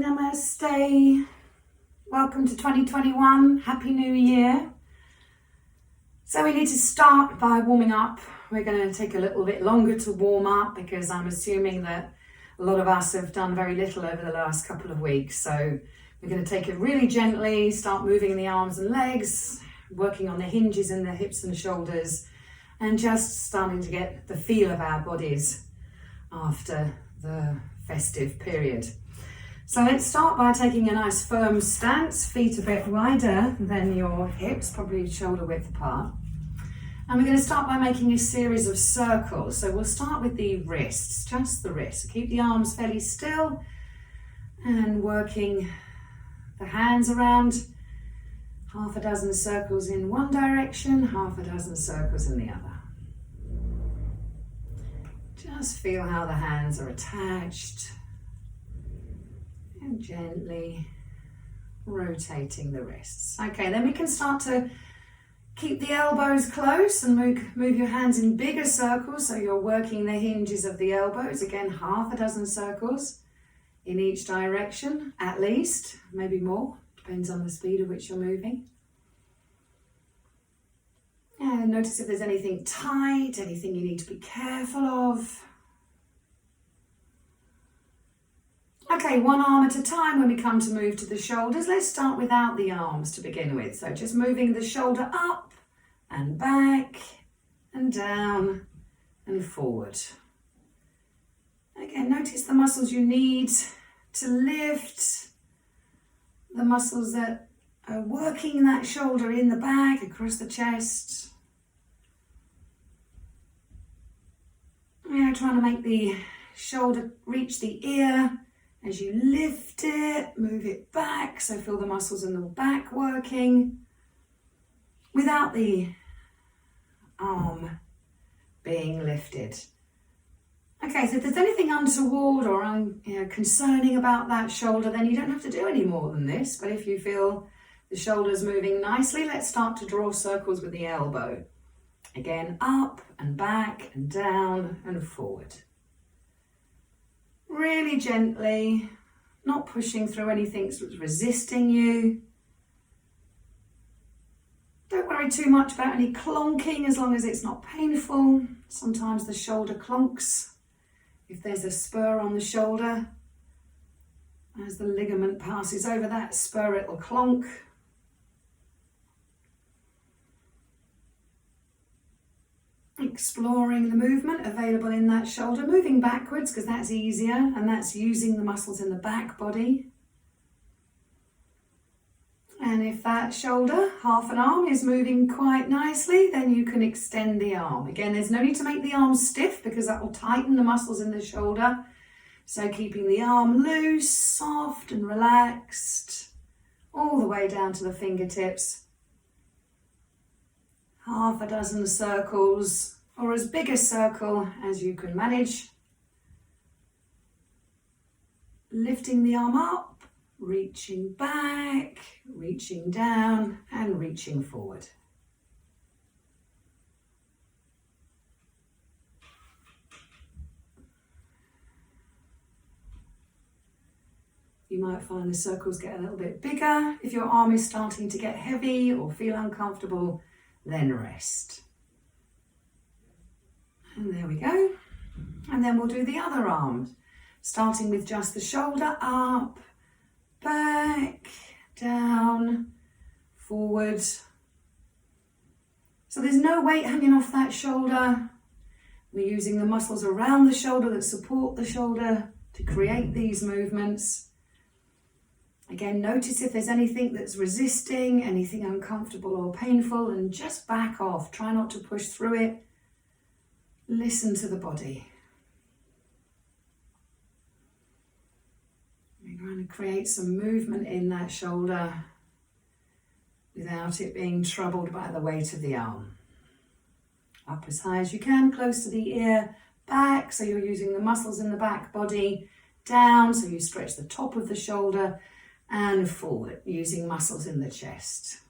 Namaste. Welcome to 2021. Happy New Year. So we need to start by warming up. We're going to take a little bit longer to warm up because I'm assuming that a lot of us have done very little over the last couple of weeks. So we're going to take it really gently, start moving the arms and legs, working on the hinges in the hips and shoulders, and just starting to get the feel of our bodies after the festive period. So let's start by taking a nice firm stance, feet a bit wider than your hips, probably shoulder width apart. And we're going to start by making a series of circles. So we'll start with the wrists, just the wrists. Keep the arms fairly still and working the hands around. Half a dozen circles in one direction, half a dozen circles in the other. Just feel how the hands are attached. And gently rotating the wrists. Okay, then we can start to keep the elbows close and move your hands in bigger circles, so you're working the hinges of the elbows. Again, half a dozen circles in each direction, at least, maybe more, depends on the speed at which you're moving. And notice if there's anything tight, anything you need to be careful of. Okay, one arm at a time. When we come to move to the shoulders, let's start without the arms to begin with. So just moving the shoulder up and back and down and forward. Again, notice the muscles you need to lift, the muscles that are working that shoulder in the back, across the chest. Yeah, trying to make the shoulder reach the ear. As you lift it, move it back, so feel the muscles in the back working without the arm being lifted. Okay, so if there's anything untoward or concerning about that shoulder, then you don't have to do any more than this. But if you feel the shoulders moving nicely, let's start to draw circles with the elbow. Again, up and back and down and forward. Really gently, not pushing through anything that's resisting you. Don't worry too much about any clonking as long as it's not painful. Sometimes the shoulder clonks. If there's a spur on the shoulder, as the ligament passes over that spur, it'll clonk. Exploring the movement available in that shoulder, moving backwards because that's easier, and that's using the muscles in the back body. And if that shoulder, half an arm, is moving quite nicely, then you can extend the arm. Again, there's no need to make the arm stiff because that will tighten the muscles in the shoulder. So keeping the arm loose, soft and relaxed, all the way down to the fingertips. Half a dozen circles, or as big a circle as you can manage. Lifting the arm up, reaching back, reaching down, and reaching forward. You might find the circles get a little bit bigger. If your arm is starting to get heavy or feel uncomfortable, then rest. And there we go. And then we'll do the other arm, starting with just the shoulder, up, back, down, forward. So there's no weight hanging off that shoulder. We're using the muscles around the shoulder that support the shoulder to create these movements. Again, notice if there's anything that's resisting, anything uncomfortable or painful, and just back off. Try not to push through it. Listen to the body. We're going to create some movement in that shoulder without it being troubled by the weight of the arm. Up as high as you can, close to the ear, back, so you're using the muscles in the back body, down, so you stretch the top of the shoulder, and forward, using muscles in the chest.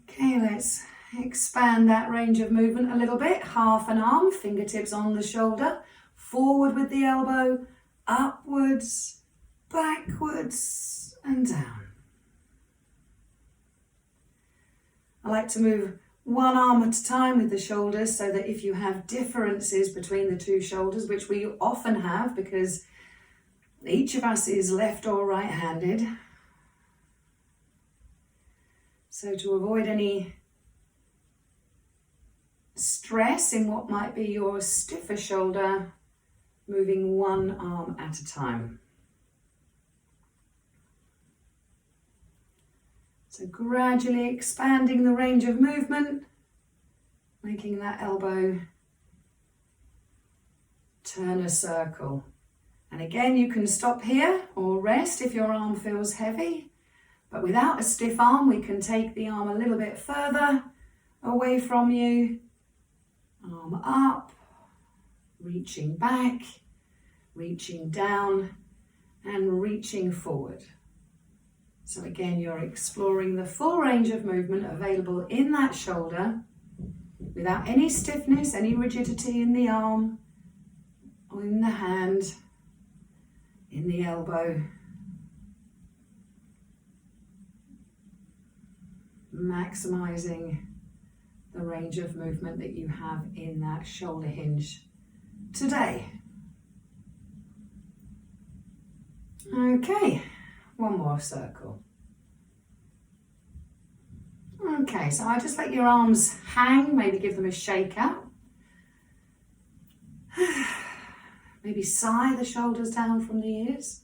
Okay, let's expand that range of movement a little bit. Half an arm, fingertips on the shoulder, forward with the elbow, upwards, backwards and down. I like to move one arm at a time with the shoulders so that if you have differences between the two shoulders, which we often have because each of us is left or right-handed, so to avoid any stress in what might be your stiffer shoulder, moving one arm at a time. So gradually expanding the range of movement, making that elbow turn a circle. And again, you can stop here or rest if your arm feels heavy. But without a stiff arm, we can take the arm a little bit further away from you. Arm up, reaching back, reaching down, and reaching forward. So again, you're exploring the full range of movement available in that shoulder without any stiffness, any rigidity in the arm, or in the hand, in the elbow. Maximizing the range of movement that you have in that shoulder hinge today. Okay, one more circle. Okay, so I just let your arms hang, maybe give them a shake out. Maybe sigh the shoulders down from the ears.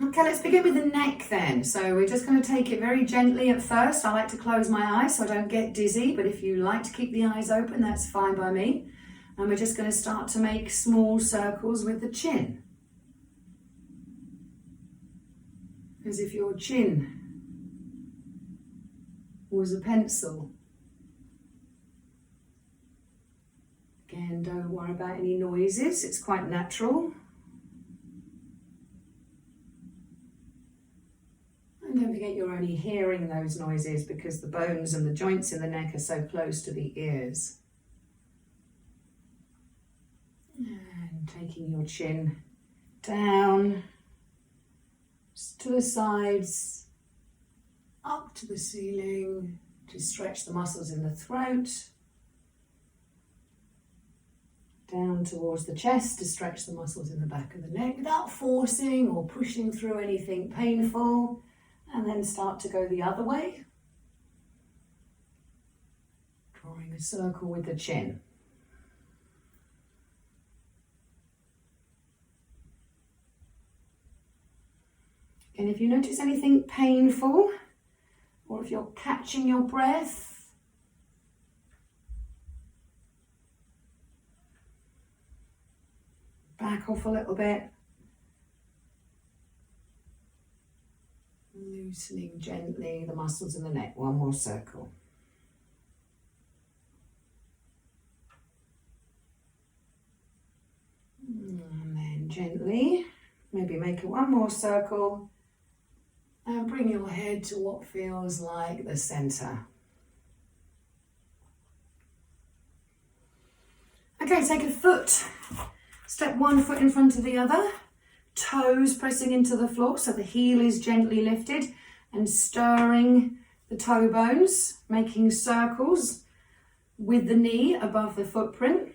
Okay, let's begin with the neck then. So we're just going to take it very gently at first. I like to close my eyes so I don't get dizzy, but if you like to keep the eyes open, that's fine by me. And we're just going to start to make small circles with the chin. As if your chin was a pencil. Again, don't worry about any noises, it's quite natural. And don't forget you're only hearing those noises because the bones and the joints in the neck are so close to the ears. And taking your chin down, to the sides, up to the ceiling, to stretch the muscles in the throat, down towards the chest to stretch the muscles in the back of the neck without forcing or pushing through anything painful, and then start to go the other way, drawing a circle with the chin. And if you notice anything painful, or if you're catching your breath, back off a little bit, loosening gently the muscles in the neck. One more circle. And then gently, maybe make one more circle. And bring your head to what feels like the center. Okay, take a foot. Step one foot in front of the other. Toes pressing into the floor so the heel is gently lifted and stirring the toe bones, making circles with the knee above the footprint.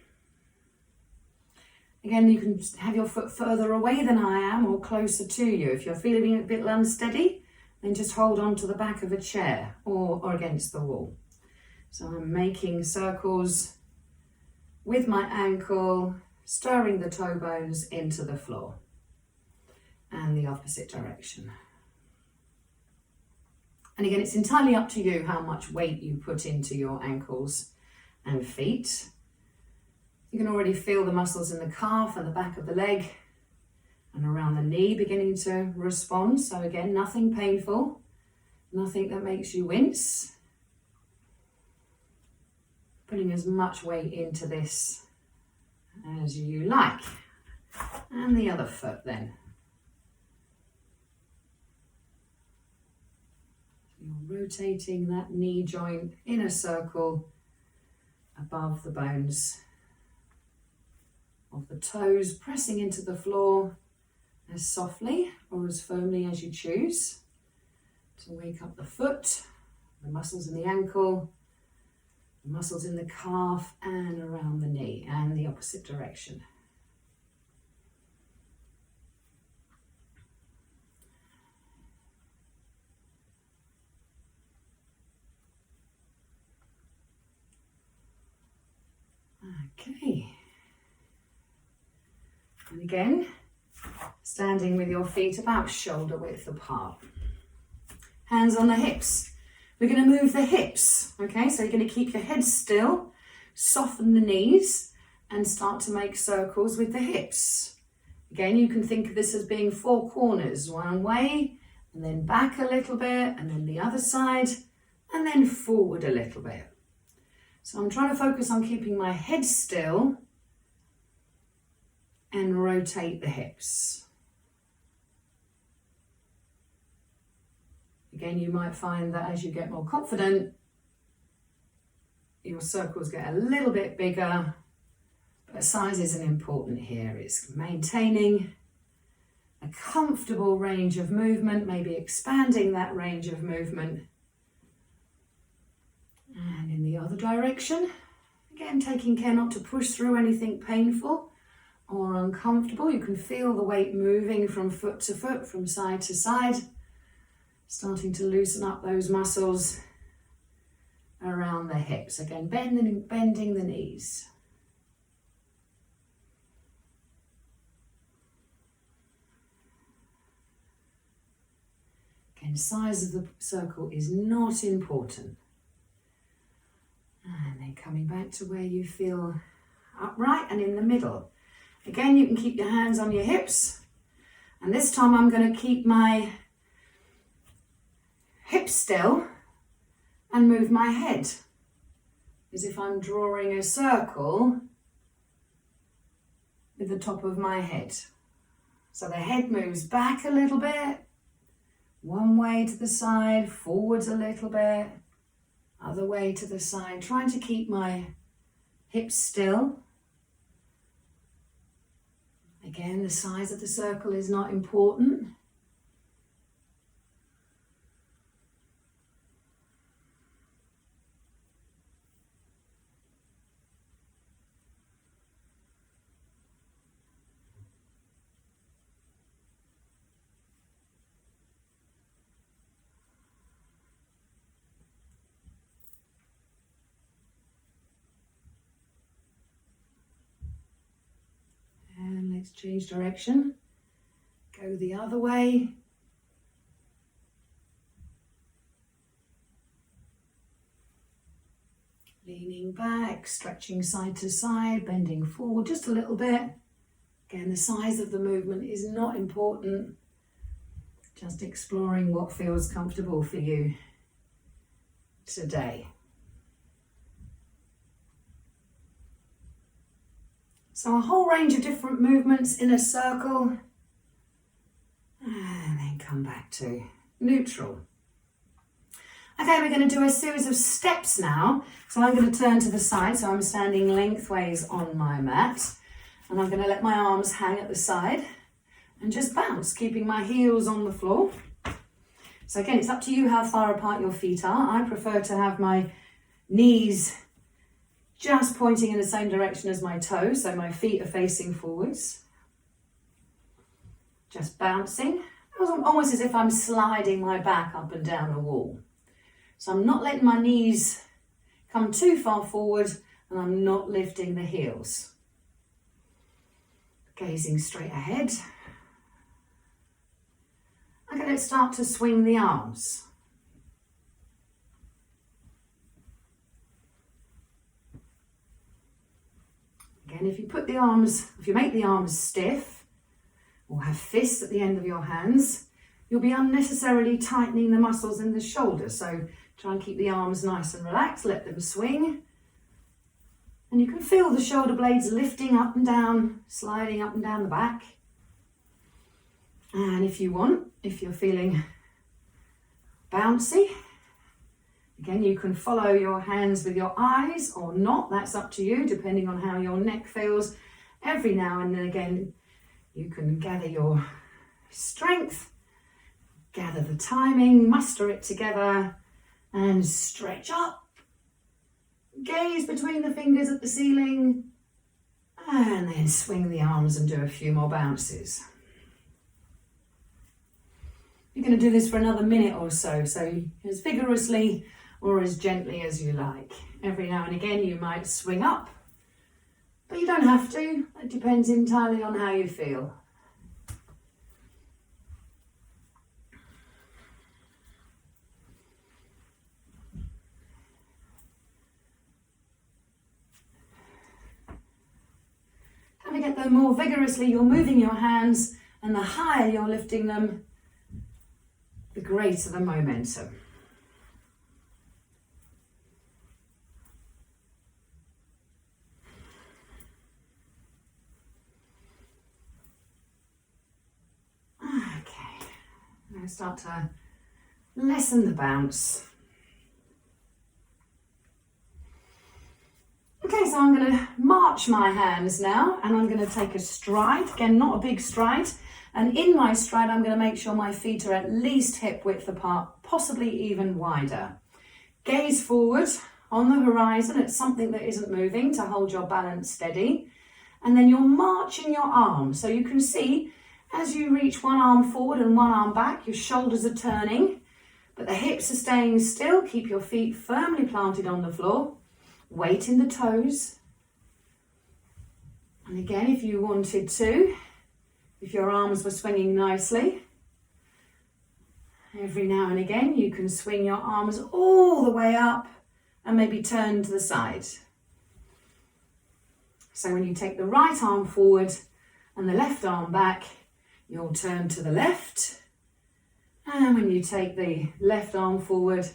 Again, you can have your foot further away than I am or closer to you. If you're feeling a bit unsteady, then just hold on to the back of a chair or against the wall. So I'm making circles with my ankle, stirring the toe bones into the floor and the opposite direction. And again, it's entirely up to you how much weight you put into your ankles and feet. You can already feel the muscles in the calf and the back of the leg and around the knee beginning to respond. So again, nothing painful, nothing that makes you wince. Putting as much weight into this as you like. And the other foot then. You're rotating that knee joint in a circle above the bones. of the toes pressing into the floor as softly or as firmly as you choose to wake up the foot, the muscles in the ankle, the muscles in the calf and around the knee, and the opposite direction. Okay. And again, standing with your feet about shoulder width apart. Hands on the hips. We're going to move the hips, okay? So you're going to keep your head still, soften the knees, and start to make circles with the hips. Again, you can think of this as being four corners, one way, and then back a little bit, and then the other side, and then forward a little bit. So I'm trying to focus on keeping my head still and rotate the hips. Again, you might find that as you get more confident, your circles get a little bit bigger, but size isn't important here. It's maintaining a comfortable range of movement, maybe expanding that range of movement. And in the other direction, again, taking care not to push through anything painful or uncomfortable. You can feel the weight moving from foot to foot, from side to side, starting to loosen up those muscles around the hips. Again, bending the knees. Again, size of the circle is not important. And then coming back to where you feel upright and in the middle. Again, you can keep your hands on your hips. And this time I'm going to keep my hips still and move my head as if I'm drawing a circle with the top of my head. So the head moves back a little bit, one way to the side, forwards a little bit, other way to the side, trying to keep my hips still. Again, the size of the circle is not important. Let's change direction. Go the other way. Leaning back, stretching side to side, bending forward just a little bit. Again, the size of the movement is not important. Just exploring what feels comfortable for you today. So a whole range of different movements in a circle, and then come back to neutral. Okay, we're going to do a series of steps now. So I'm going to turn to the side, so I'm standing lengthways on my mat, and I'm going to let my arms hang at the side and just bounce, keeping my heels on the floor. So again, it's up to you how far apart your feet are. I prefer to have my knees just pointing in the same direction as my toes, so my feet are facing forwards. Just bouncing, almost as if I'm sliding my back up and down a wall. So I'm not letting my knees come too far forward, and I'm not lifting the heels. Gazing straight ahead. I'm going to start to swing the arms. Again, if you make the arms stiff or have fists at the end of your hands, you'll be unnecessarily tightening the muscles in the shoulders. So try and keep the arms nice and relaxed, let them swing. And you can feel the shoulder blades lifting up and down, sliding up and down the back. And if you're feeling bouncy, again, you can follow your hands with your eyes or not. That's up to you, depending on how your neck feels. Every now and then again, you can gather your strength, gather the timing, muster it together, and stretch up. Gaze between the fingers at the ceiling, and then swing the arms and do a few more bounces. You're going to do this for another minute or so, so as vigorously or as gently as you like. Every now and again you might swing up, but you don't have to. It depends entirely on how you feel. Trying to get them more vigorously, you're moving your hands, and the higher you're lifting them, the greater the momentum. Okay, now start to lessen the bounce. Okay, so I'm going to march my hands now, and I'm going to take a stride. Again, not a big stride. And in my stride, I'm going to make sure my feet are at least hip width apart, possibly even wider. Gaze forward on the horizon at something that isn't moving to hold your balance steady. And then you're marching your arms. So you can see as you reach one arm forward and one arm back, your shoulders are turning, but the hips are staying still. Keep your feet firmly planted on the floor. Weight in the toes. And again, if you wanted to, if your arms were swinging nicely, every now and again you can swing your arms all the way up and maybe turn to the side. So when you take the right arm forward and the left arm back, you'll turn to the left. And when you take the left arm forward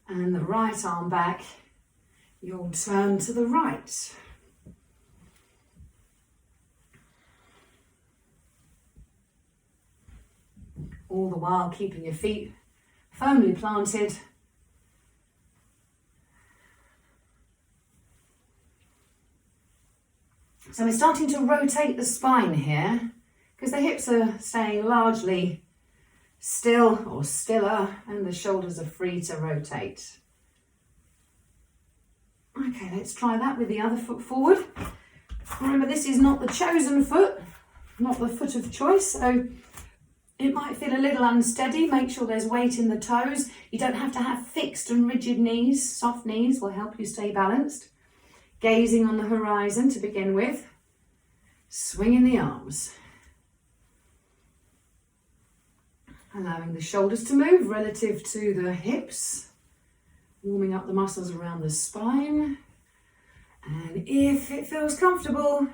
and the right arm back, you'll turn to the right. All the while keeping your feet firmly planted. So we're starting to rotate the spine here because the hips are staying largely still or stiller and the shoulders are free to rotate. Okay, let's try that with the other foot forward. Remember, this is not the chosen foot, not the foot of choice, so it might feel a little unsteady. Make sure there's weight in the toes. You don't have to have fixed and rigid knees. Soft knees will help you stay balanced. Gazing on the horizon to begin with. Swinging the arms. Allowing the shoulders to move relative to the hips. Warming up the muscles around the spine. And if it feels comfortable,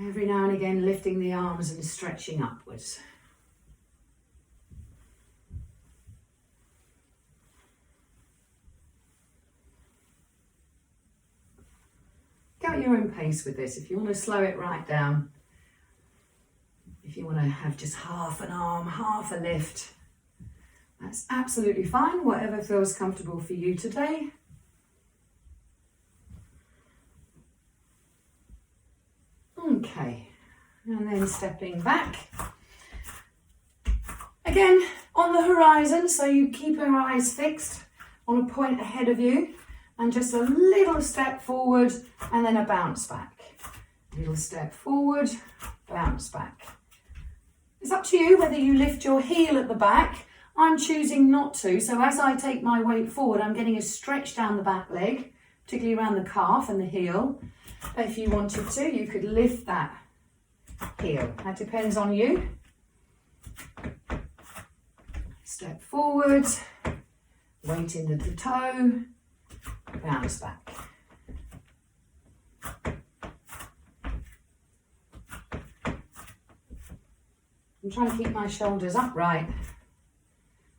every now and again lifting the arms and stretching upwards. Go at your own pace with this. If you want to slow it right down, if you want to have just half an arm, half a lift, that's absolutely fine, whatever feels comfortable for you today. Okay, and then stepping back. Again, on the horizon, so you keep your eyes fixed on a point ahead of you, and just a little step forward, and then a bounce back. Little step forward, bounce back. It's up to you whether you lift your heel at the back. I'm choosing not to, so as I take my weight forward, I'm getting a stretch down the back leg, particularly around the calf and the heel. But if you wanted to, you could lift that heel. That depends on you. Step forward, weight into the toe, bounce back. I'm trying to keep my shoulders upright,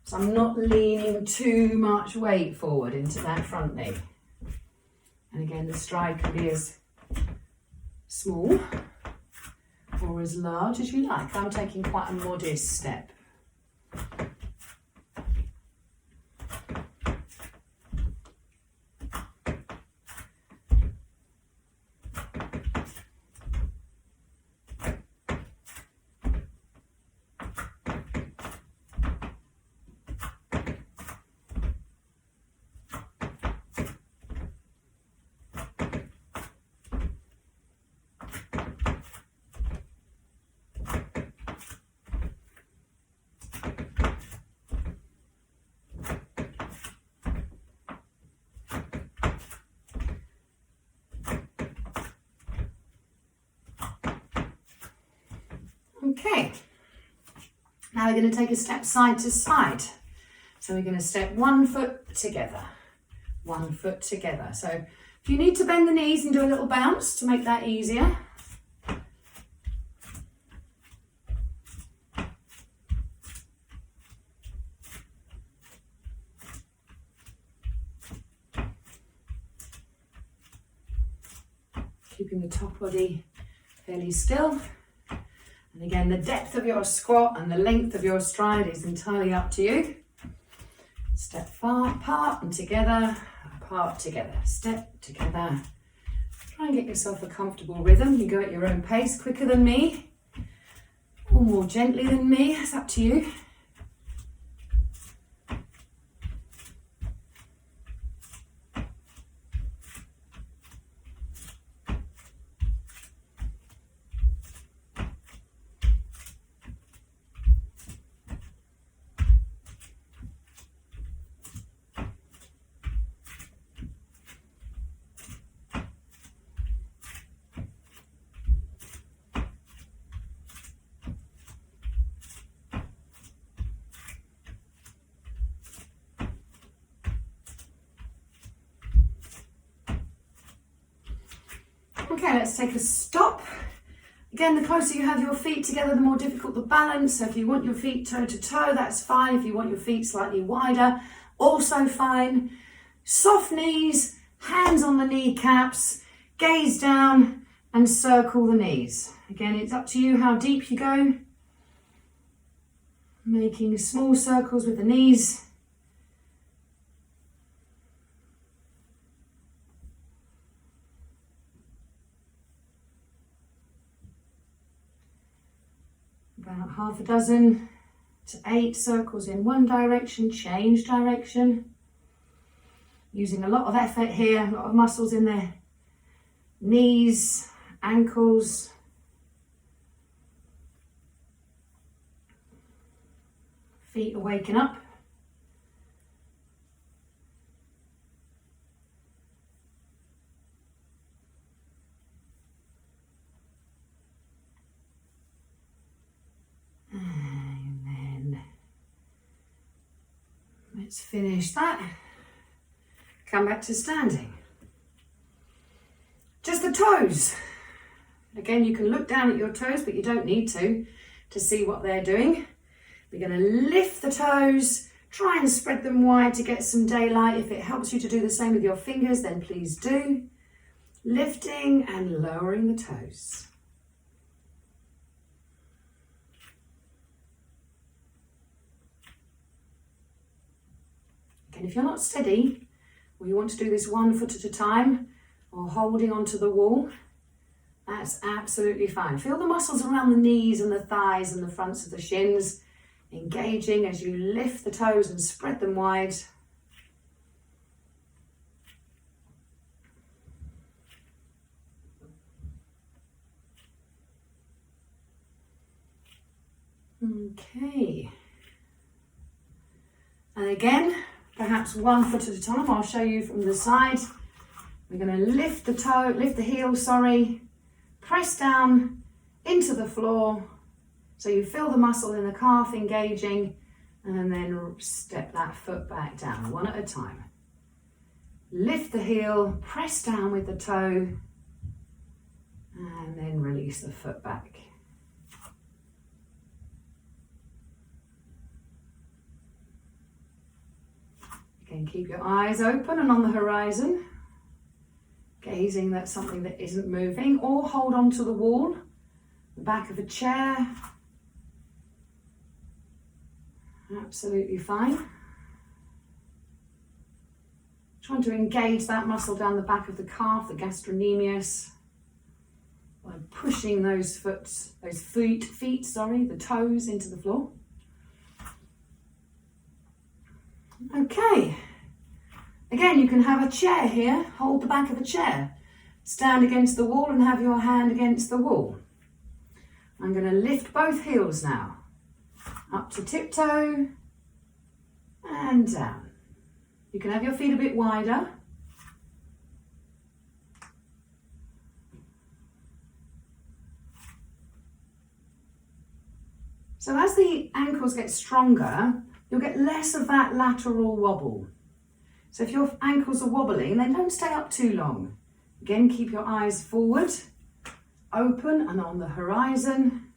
so I'm not leaning too much weight forward into that front knee. And again, the stride can be as small or as large as you like. I'm taking quite a modest step. Okay, now we're going to take a step side to side. So we're going to step 1 foot together, 1 foot together. So if you need to bend the knees and do a little bounce to make that easier. Keeping the top body fairly still. And again, the depth of your squat and the length of your stride is entirely up to you. Step far apart and together, apart together, step together. Try and get yourself a comfortable rhythm. You go at your own pace, quicker than me, or more gently than me, it's up to you. Okay, let's take a stop. Again, the closer you have your feet together, the more difficult the balance. So if you want your feet toe to toe, that's fine. If you want your feet slightly wider, also fine. Soft knees, hands on the kneecaps, gaze down and circle the knees. Again, it's up to you how deep you go. Making small circles with the knees. About half a dozen to 8 circles in one direction, change direction. Using a lot of effort here, a lot of muscles in there. Knees, ankles. Feet are waking up. Let's finish that. Come back to standing. Just the toes. Again, you can look down at your toes, but you don't need to see what they're doing. We're going to lift the toes, try and spread them wide to get some daylight. If it helps you to do the same with your fingers, then please do. Lifting and lowering the toes. And if you're not steady, or you want to do this 1 foot at a time, or holding onto the wall, that's absolutely fine. Feel the muscles around the knees and the thighs and the fronts of the shins, engaging as you lift the toes and spread them wide. Okay. And again, perhaps 1 foot at a time. I'll show you from the side. We're going to lift the heel, press down into the floor. So you feel the muscle in the calf engaging, and then step that foot back down, 1 at a time. Lift the heel, press down with the toe, and then release the foot back. Again, keep your eyes open and on the horizon, gazing at something that isn't moving, or hold on to the wall, the back of a chair. Absolutely fine. Trying to engage that muscle down the back of the calf, the gastrocnemius, by pushing the toes into the floor. Okay, again, you can have a chair here, hold the back of a chair, stand against the wall and have your hand against the wall. I'm going to lift both heels now, up to tiptoe and down. You can have your feet a bit wider. So as the ankles get stronger, you'll get less of that lateral wobble. So if your ankles are wobbling, then don't stay up too long. Again, keep your eyes forward, open and on the horizon.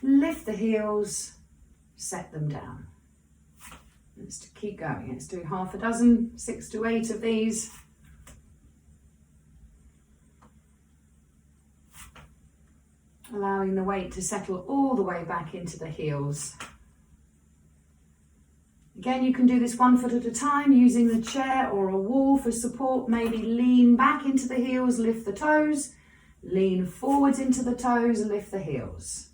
Lift the heels, set them down. Let's keep going. Let's do half a dozen, 6 to 8 of these. Allowing the weight to settle all the way back into the heels. Again, you can do this 1 foot at a time using the chair or a wall for support. Maybe lean back into the heels, lift the toes. Lean forwards into the toes, lift the heels.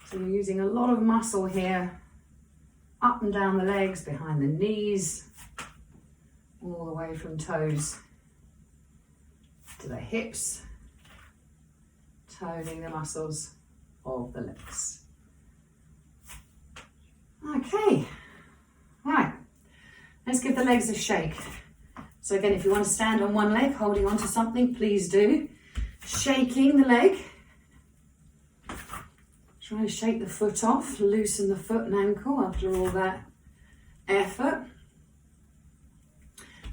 So you're using a lot of muscle here. Up and down the legs, behind the knees, all the way from toes to the hips, toning the muscles of the legs. Okay, right, let's give the legs a shake. So again, if you want to stand on one leg, holding on to something, please do. Shaking the leg. Try to shake the foot off, loosen the foot and ankle after all that effort.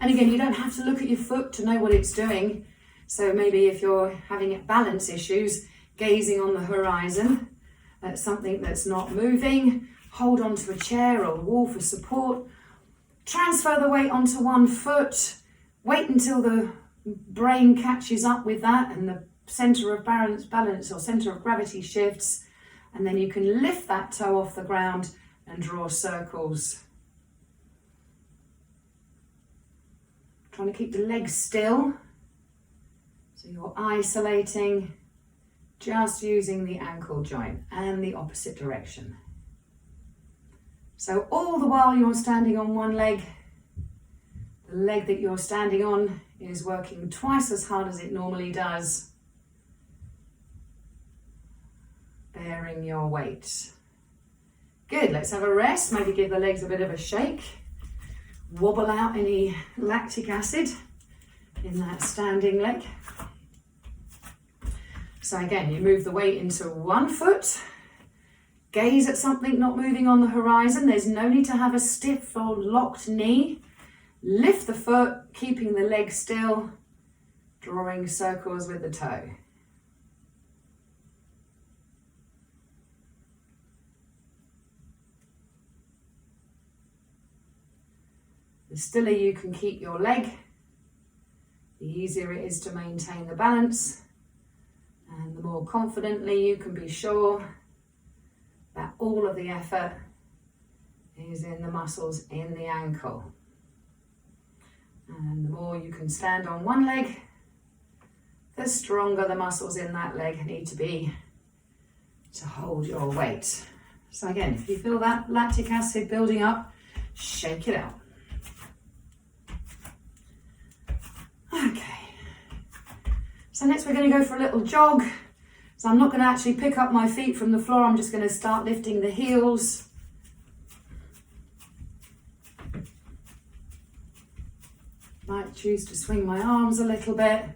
And again, you don't have to look at your foot to know what it's doing. So maybe if you're having balance issues, gazing on the horizon at something that's not moving, hold onto a chair or a wall for support. Transfer the weight onto one foot. Wait until the brain catches up with that and the center of balance or center of gravity shifts. And then you can lift that toe off the ground and draw circles. Trying to keep the legs still. So you're isolating, just using the ankle joint and the opposite direction. So all the while you're standing on one leg, the leg that you're standing on is working twice as hard as it normally does. Bearing your weight. Good, let's have a rest. Maybe give the legs a bit of a shake. Wobble out any lactic acid in that standing leg. So again, you move the weight into one foot. Gaze at something not moving on the horizon. There's no need to have a stiff or locked knee. Lift the foot, keeping the leg still, drawing circles with the toe. The stiller you can keep your leg, the easier it is to maintain the balance, and the more confidently you can be sure that all of the effort is in the muscles in the ankle. And the more you can stand on one leg, the stronger the muscles in that leg need to be to hold your weight. So again, if you feel that lactic acid building up, shake it out. Okay, so next we're going to go for a little jog. So I'm not going to actually pick up my feet from the floor, I'm just going to start lifting the heels. Might choose to swing my arms a little bit.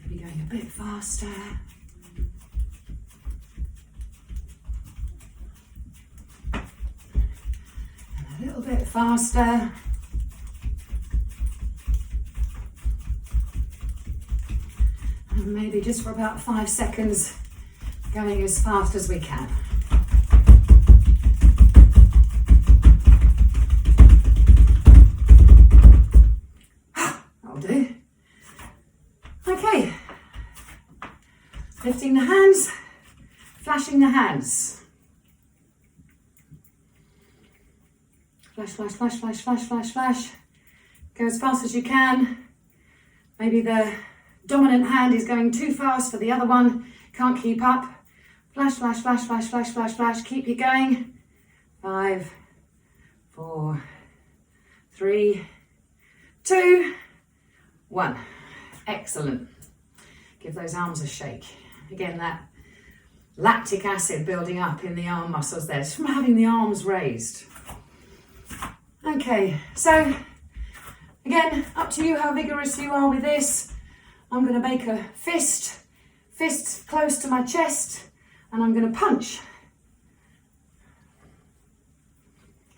Maybe going a bit faster. A little bit faster. And maybe just for about 5 seconds, going as fast as we can. That'll do. Okay. Lifting the hands, flashing the hands. Flash, flash, flash, flash, flash, flash, flash. Go as fast as you can. Maybe the dominant hand is going too fast for the other one. Can't keep up. Flash, flash, flash, flash, flash, flash, flash. Keep it going. 5, 4, 3, 2, 1. Excellent. Give those arms a shake. Again, that lactic acid building up in the arm muscles there, just from having the arms raised. Okay, so again, up to you how vigorous you are with this. I'm going to make a fist close to my chest, and I'm going to punch.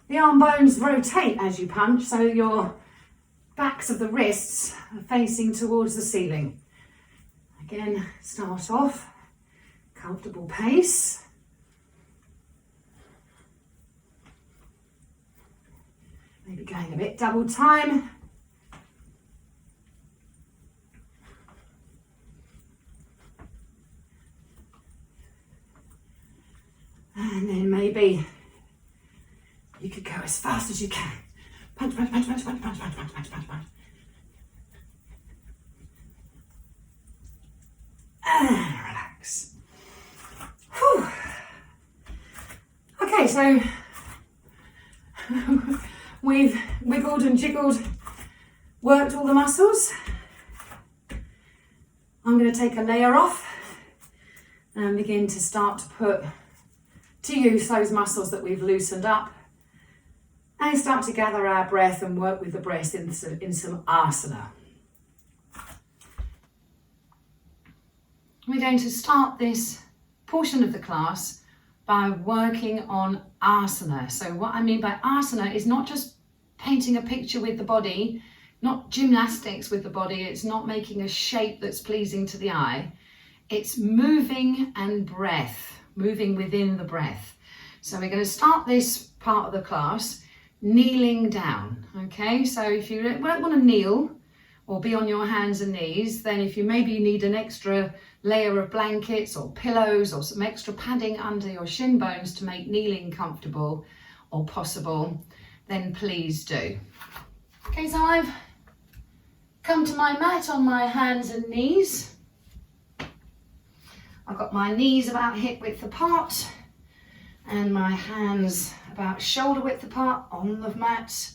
The arm bones rotate as you punch, so your backs of the wrists are facing towards the ceiling. Again, start off, comfortable pace. Maybe going a bit double time. And then maybe you could go as fast as you can. Punch, punch, punch, punch, punch, punch, punch, punch, punch, punch, punch. And relax. Whew. Okay, so we've wiggled and jiggled, worked all the muscles. I'm going to take a layer off and begin to start to use those muscles that we've loosened up, and start to gather our breath and work with the breath in some asana. We're going to start this portion of the class by working on asana. So what I mean by asana is not just painting a picture with the body, not gymnastics with the body, it's not making a shape that's pleasing to the eye, it's moving and breath, moving within the breath. So we're going to start this part of the class kneeling down, okay? So if you don't want to kneel or be on your hands and knees, then if you maybe need an extra layer of blankets or pillows or some extra padding under your shin bones to make kneeling comfortable or possible, then please do. Okay, so I've come to my mat on my hands and knees. I've got my knees about hip width apart and my hands about shoulder width apart on the mat.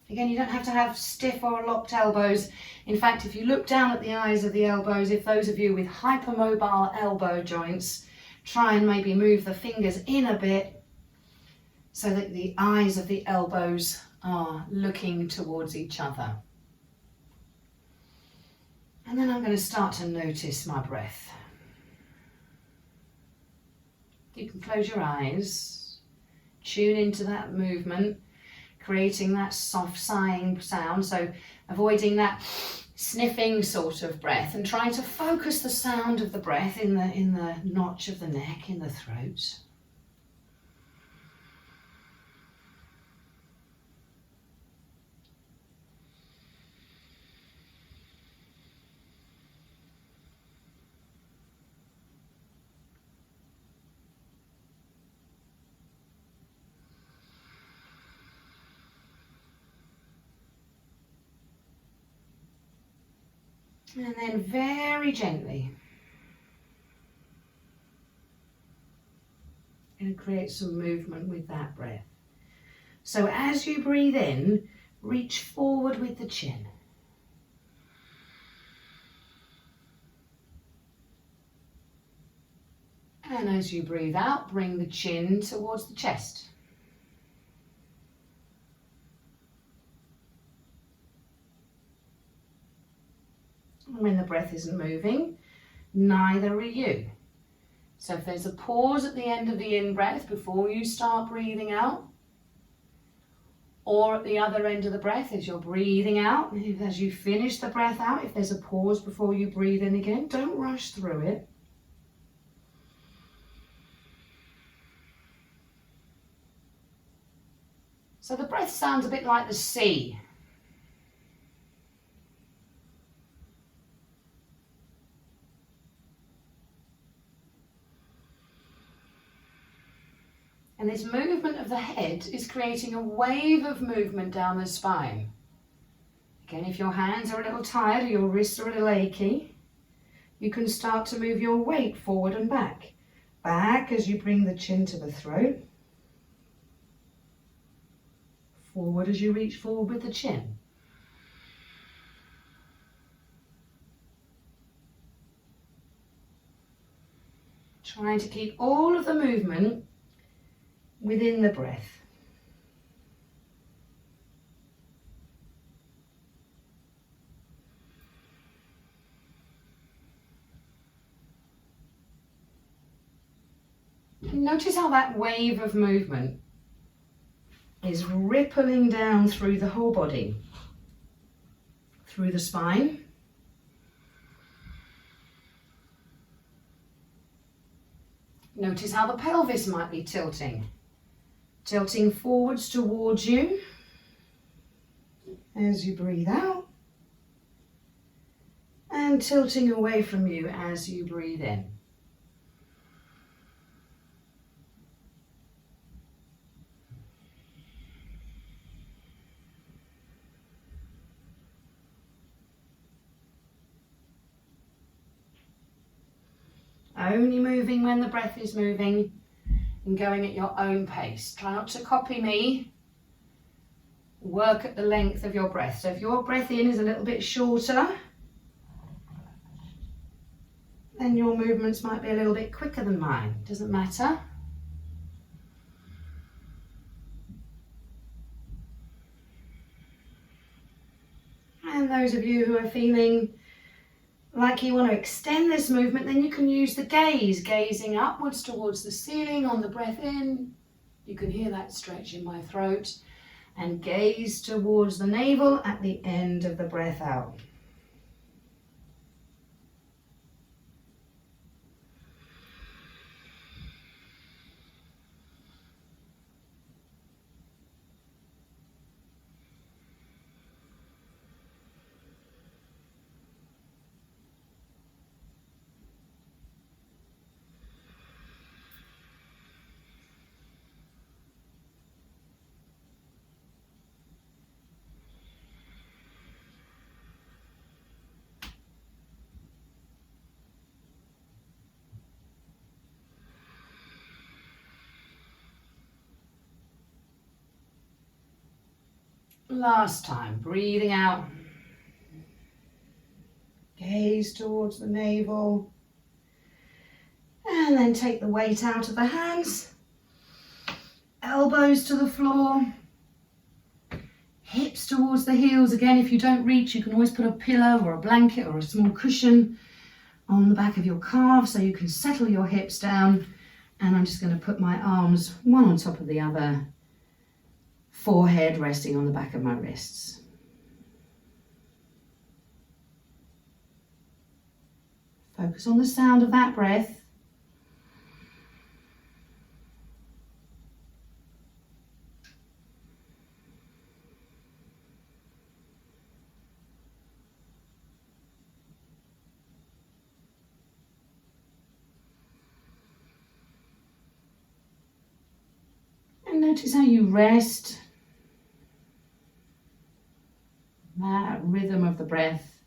Again, you don't have to have stiff or locked elbows. In fact, if you look down at the eyes of the elbows, if those of you with hypermobile elbow joints, try and maybe move the fingers in a bit so that the eyes of the elbows are looking towards each other. And then I'm going to start to notice my breath. You can close your eyes, tune into that movement, creating that soft sighing sound, so avoiding that sniffing sort of breath and trying to focus the sound of the breath in the notch of the neck, in the throat. And then very gently, going to create some movement with that breath. So as you breathe in, reach forward with the chin. And as you breathe out, bring the chin towards the chest. When the breath isn't moving, neither are you. So if there's a pause at the end of the in-breath before you start breathing out, or at the other end of the breath as you're breathing out, as you finish the breath out, if there's a pause before you breathe in again, don't rush through it. So the breath sounds a bit like the sea. And this movement of the head is creating a wave of movement down the spine. Again, if your hands are a little tired or your wrists are a little achy, you can start to move your weight forward and back. Back as you bring the chin to the throat. Forward as you reach forward with the chin. Trying to keep all of the movement within the breath. Notice how that wave of movement is rippling down through the whole body, through the spine. Notice how the pelvis might be tilting forwards towards you as you breathe out, and tilting away from you as you breathe in. Only moving when the breath is moving and going at your own pace. Try not to copy me. Work at the length of your breath. So if your breath in is a little bit shorter, then your movements might be a little bit quicker than mine. Doesn't matter. And those of you who are feeling like you want to extend this movement, then you can use the gaze, gazing upwards towards the ceiling on the breath in. You can hear that stretch in my throat. And gaze towards the navel at the end of the breath out. Last time, breathing out. Gaze towards the navel. And then take the weight out of the hands. Elbows to the floor. Hips towards the heels. Again, if you don't reach, you can always put a pillow or a blanket or a small cushion on the back of your calf so you can settle your hips down. And I'm just going to put my arms one on top of the other. Forehead resting on the back of my wrists. Focus on the sound of that breath. And notice how you rest. That rhythm of the breath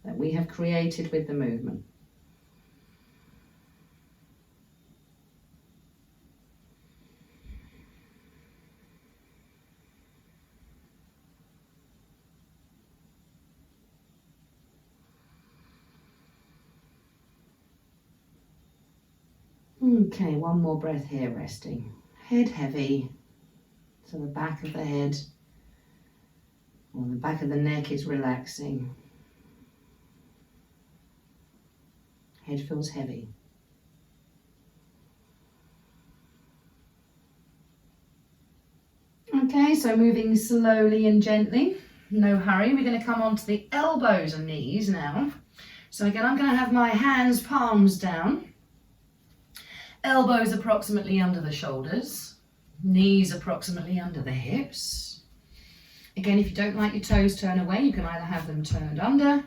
that we have created with the movement. Okay, one more breath here, resting. Head heavy, so the back of the head or the back of the neck is relaxing. Head feels heavy. Okay, so moving slowly and gently, no hurry. We're going to come onto the elbows and knees now. So again, I'm going to have my hands, palms down. Elbows approximately under the shoulders. Knees approximately under the hips. Again, if you don't like your toes turn away, you can either have them turned under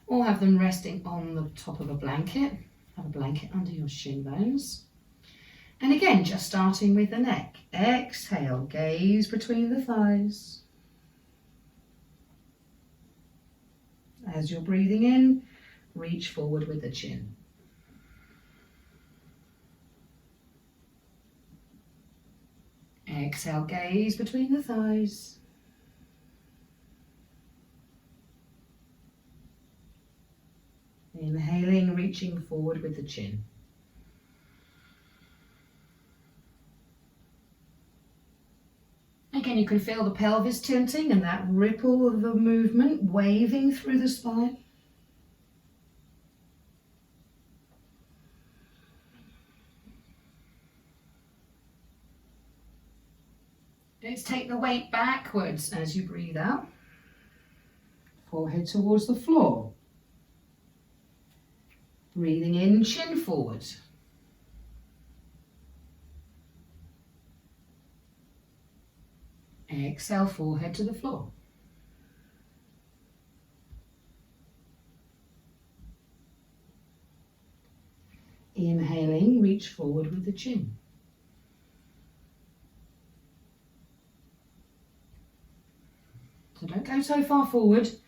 or have them resting on the top of a blanket. Have a blanket under your shin bones. And again, just starting with the neck. Exhale, gaze between the thighs. As you're breathing in, reach forward with the chin. Exhale, gaze between the thighs. Inhaling, reaching forward with the chin. Again, you can feel the pelvis tilting and that ripple of the movement waving through the spine. Let's take the weight backwards as you breathe out. Forehead towards the floor. Breathing in, chin forward. Exhale, forehead to the floor. Inhaling, reach forward with the chin. So don't go so far forward. If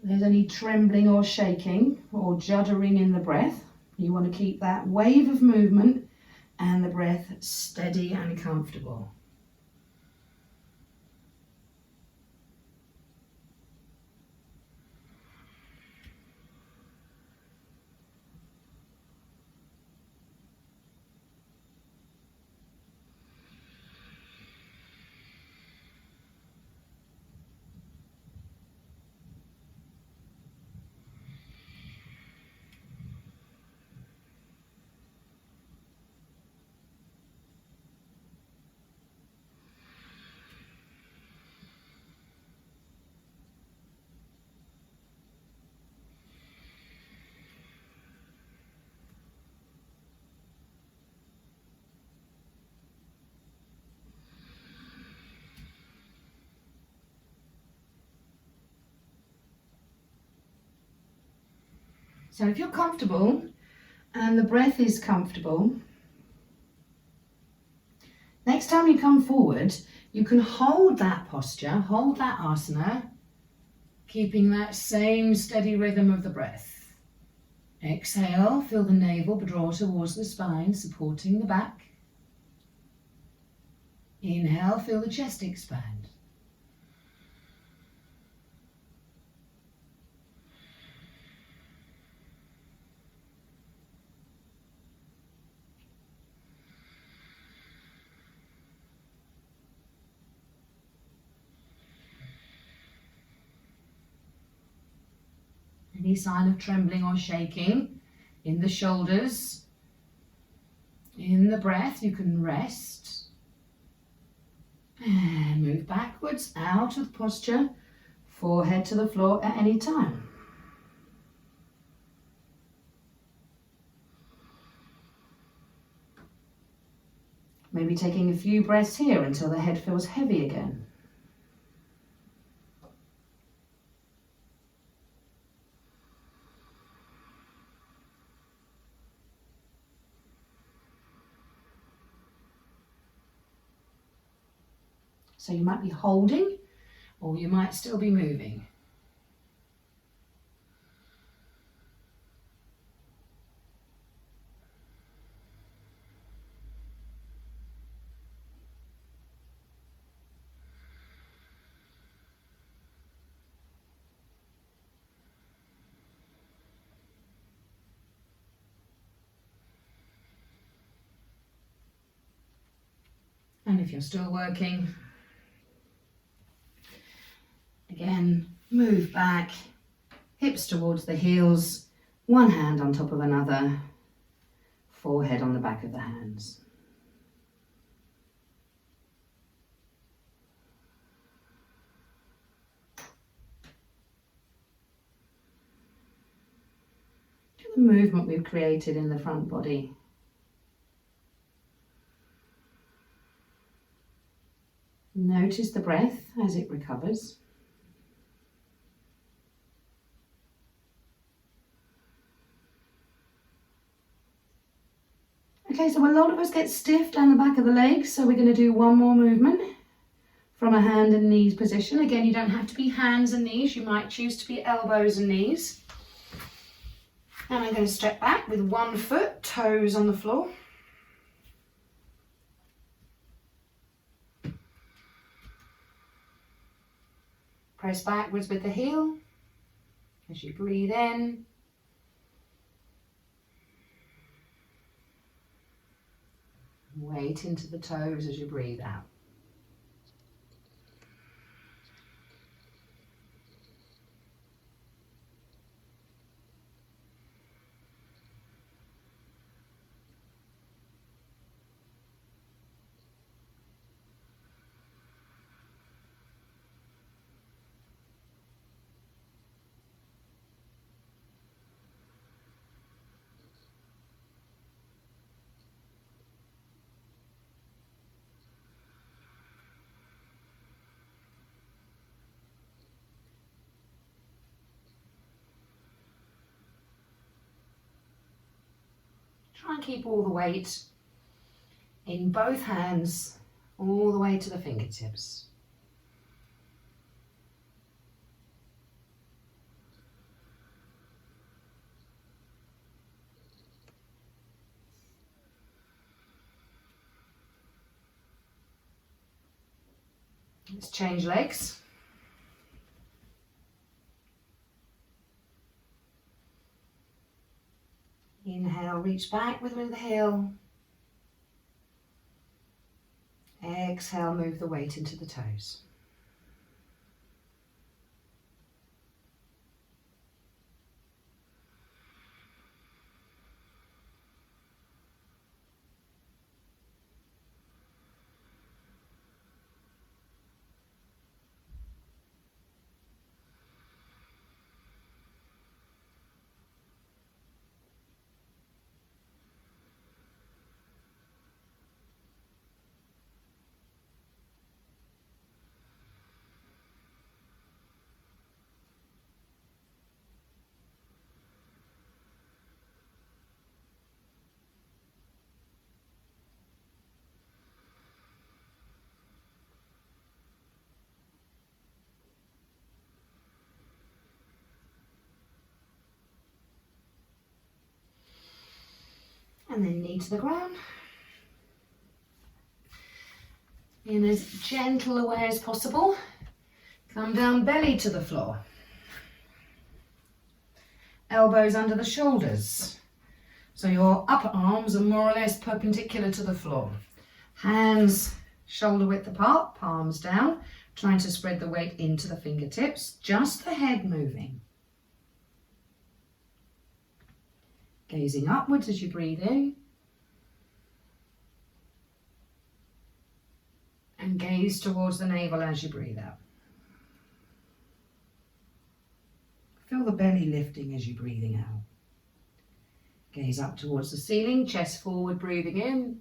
there's any trembling or shaking or juddering in the breath, you want to keep that wave of movement and the breath steady and comfortable. So if you're comfortable and the breath is comfortable, next time you come forward, you can hold that posture, hold that asana, keeping that same steady rhythm of the breath. Exhale, feel the navel draw towards the spine, supporting the back. Inhale, feel the chest expand. Any sign of trembling or shaking in the shoulders, in the breath, you can rest. And move backwards out of the posture, forehead to the floor at any time. Maybe taking a few breaths here until the head feels heavy again. So you might be holding, or you might still be moving. And if you're still working, again, move back, hips towards the heels, one hand on top of another, forehead on the back of the hands. The movement we've created in the front body. Notice the breath as it recovers. Okay, so a lot of us get stiff down the back of the legs, so we're going to do one more movement from a hand and knees position. Again, you don't have to be hands and knees, you might choose to be elbows and knees. And I'm going to step back with one foot, toes on the floor. Press backwards with the heel as you breathe in. Weight into the toes as you breathe out. Try and keep all the weight in both hands, all the way to the fingertips. Let's change legs. Inhale, reach back with the heel. Exhale, move the weight into the toes. And then knee to the ground. In as gentle a way as possible, come down belly to the floor. Elbows under the shoulders. So your upper arms are more or less perpendicular to the floor. Hands shoulder width apart, palms down, trying to spread the weight into the fingertips, just the head moving. Gazing upwards as you breathe in. And gaze towards the navel as you breathe out. Feel the belly lifting as you're breathing out. Gaze up towards the ceiling, chest forward, breathing in.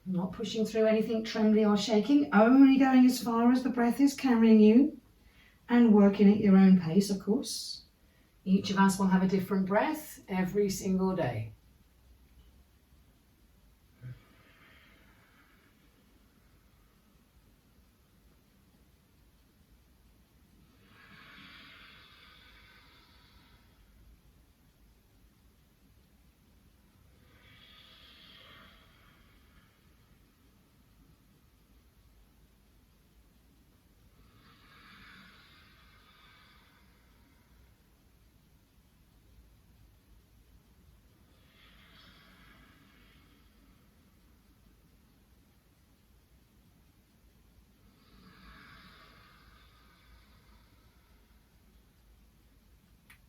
Not pushing through anything trembly or shaking, only going as far as the breath is carrying you and working at your own pace, of course. Each of us will have a different breath every single day.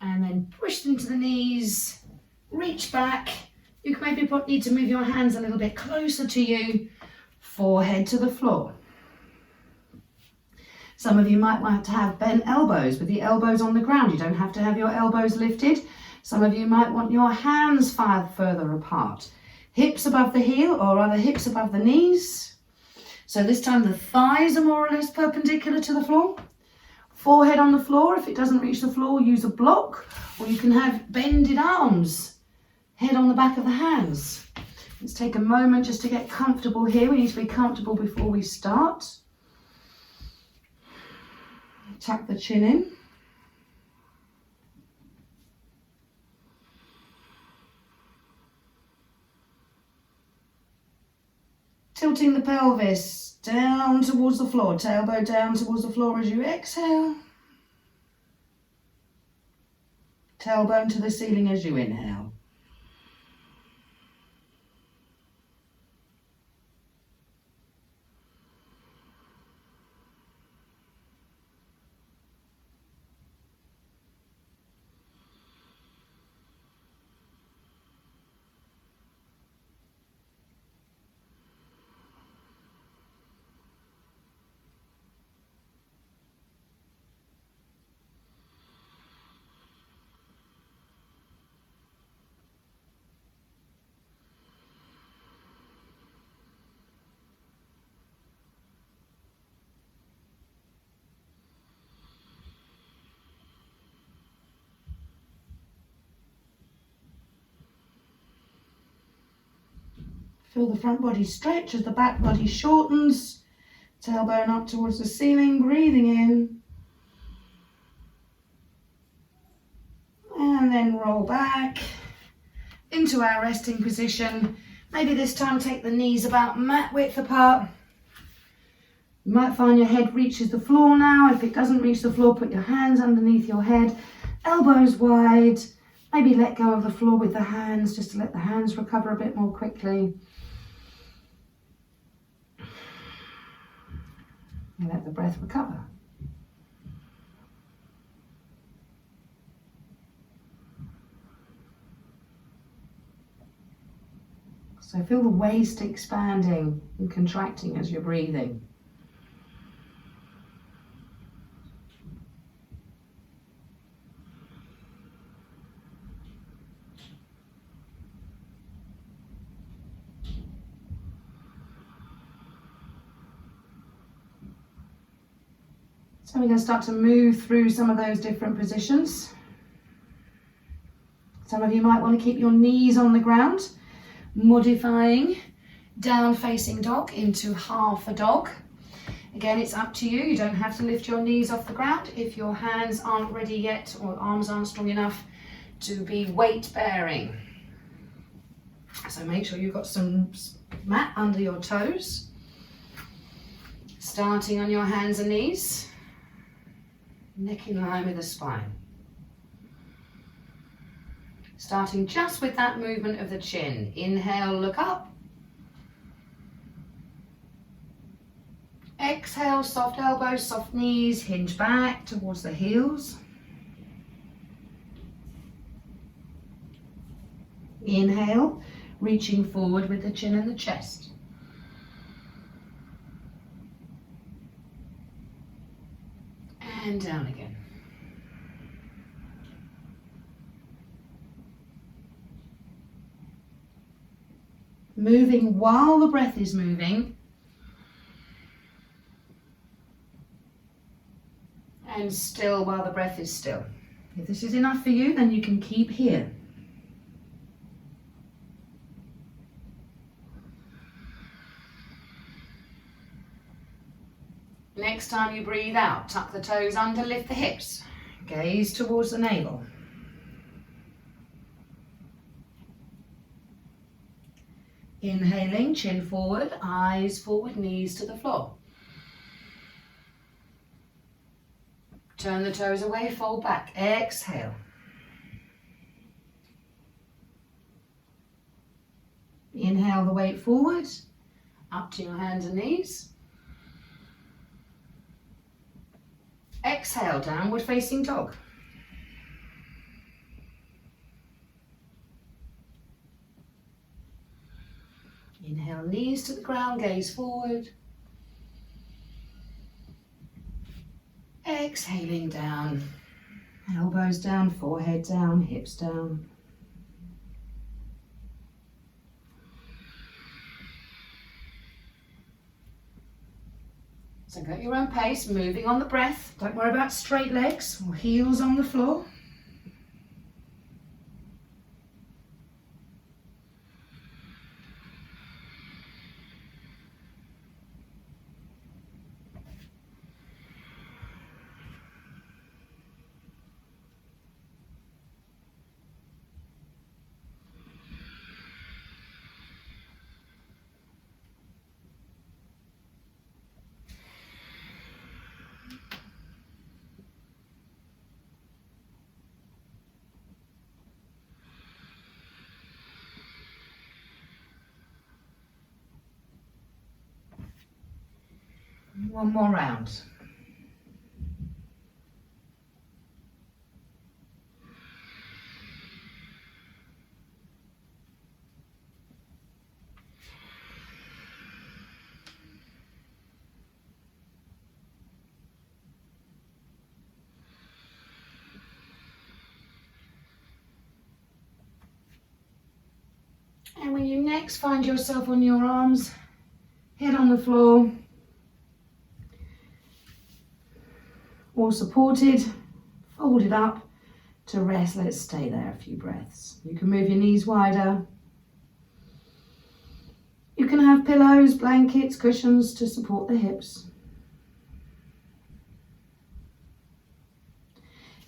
And then push into the knees, reach back. You can maybe need to move your hands a little bit closer to you, forehead to the floor. Some of you might want to have bent elbows with the elbows on the ground. You don't have to have your elbows lifted. Some of you might want your hands further apart. Hips above the heel, or rather hips above the knees. So this time the thighs are more or less perpendicular to the floor. Forehead on the floor. If it doesn't reach the floor, use a block, or you can have bended arms, head on the back of the hands. Let's take a moment just to get comfortable here. We need to be comfortable before we start. Tuck the chin in. Tilting the pelvis down towards the floor, tailbone down towards the floor as you exhale. Tailbone to the ceiling as you inhale. Feel the front body stretch as the back body shortens. Tailbone up towards the ceiling, breathing in. And then roll back into our resting position. Maybe this time take the knees about mat width apart. You might find your head reaches the floor now. If it doesn't reach the floor, put your hands underneath your head, elbows wide. Maybe let go of the floor with the hands, just to let the hands recover a bit more quickly. And let the breath recover. So feel the waist expanding and contracting as you're breathing. So we're going to start to move through some of those different positions. Some of you might want to keep your knees on the ground, modifying down facing dog into half a dog. Again, it's up to you. You don't have to lift your knees off the ground if your hands aren't ready yet or arms aren't strong enough to be weight bearing. So make sure you've got some mat under your toes. Starting on your hands and knees. Neck in line with the spine. Starting just with that movement of the chin. Inhale, look up. Exhale, soft elbows, soft knees, hinge back towards the heels. Inhale, reaching forward with the chin and the chest. And down again. Moving while the breath is moving. And still while the breath is still. If this is enough for you, then you can keep here. Next time you breathe out, tuck the toes under, lift the hips. Gaze towards the navel. Inhaling, chin forward, eyes forward, knees to the floor. Turn the toes away, fold back. Exhale. Inhale the weight forward, up to your hands and knees. Exhale, downward facing dog. Inhale, knees to the ground, gaze forward. Exhaling down, elbows down, forehead down, hips down. So go at your own pace, moving on the breath. Don't worry about straight legs or heels on the floor. One more round. And when you next find yourself on your arms, head on the floor, or supported, folded up to rest. Let it stay there a few breaths. You can move your knees wider. can have pillows, blankets, cushions to support the hips.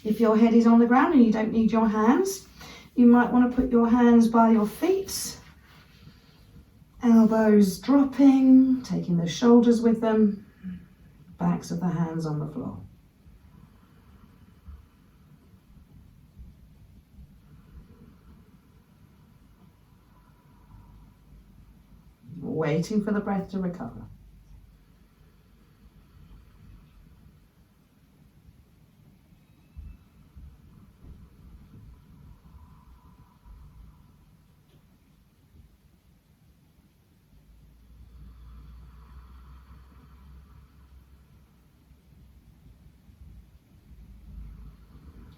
If your head is on the ground and you don't need your hands, you might want to put your hands by your feet, elbows dropping, taking the shoulders with them, backs of the hands on the floor. Waiting for the breath to recover.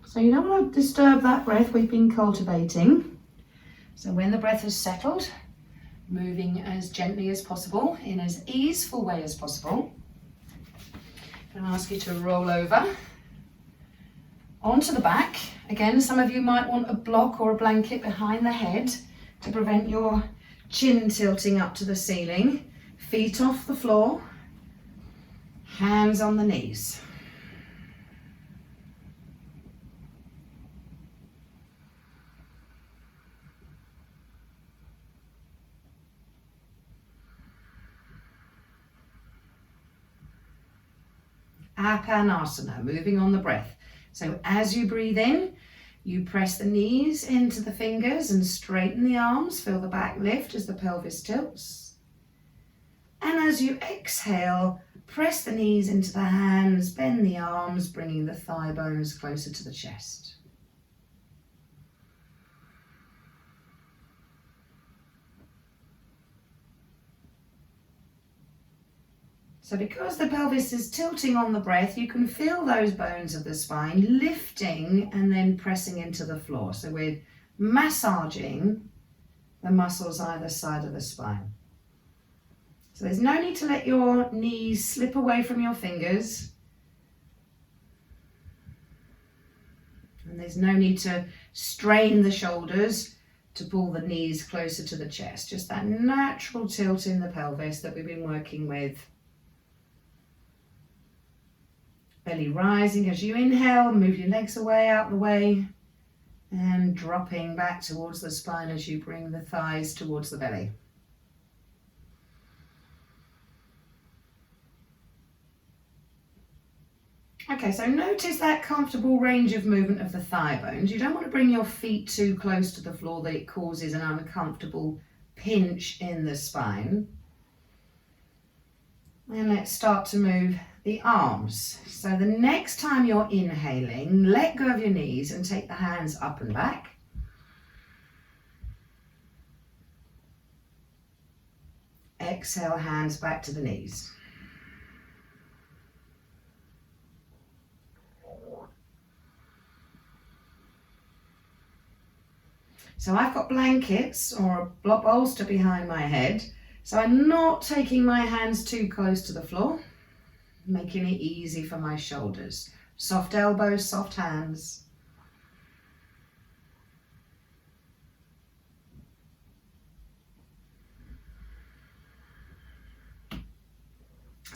So you don't want to disturb that breath we've been cultivating. So when the breath has settled, moving as gently as possible, in as easeful way as possible, I'm going to ask you to roll over onto the back. Again, some of you might want a block or a blanket behind the head to prevent your chin tilting up to the ceiling. Feet off the floor, hands on the knees. Asana, moving on the breath. So as you breathe in, you press the knees into the fingers and straighten the arms. Feel the back lift as the pelvis tilts. And as you exhale, press the knees into the hands, bend the arms, bringing the thigh bones closer to the chest. So because the pelvis is tilting on the breath, you can feel those bones of the spine lifting and then pressing into the floor. So we're massaging the muscles either side of the spine. So there's no need to let your knees slip away from your fingers. And there's no need to strain the shoulders to pull the knees closer to the chest. Just that natural tilt in the pelvis that we've been working with. Belly rising as you inhale, move your legs away, out the way, and dropping back towards the spine as you bring the thighs towards the belly. Okay, so notice that comfortable range of movement of the thigh bones. You don't want to bring your feet too close to the floor that it causes an uncomfortable pinch in the spine. And let's start to move the arms. So the next time you're inhaling, let go of your knees and take the hands up and back. Exhale, hands back to the knees. So I've got blankets or a block bolster behind my head. So I'm not taking my hands too close to the floor, making it easy for my shoulders. Soft elbows, soft hands.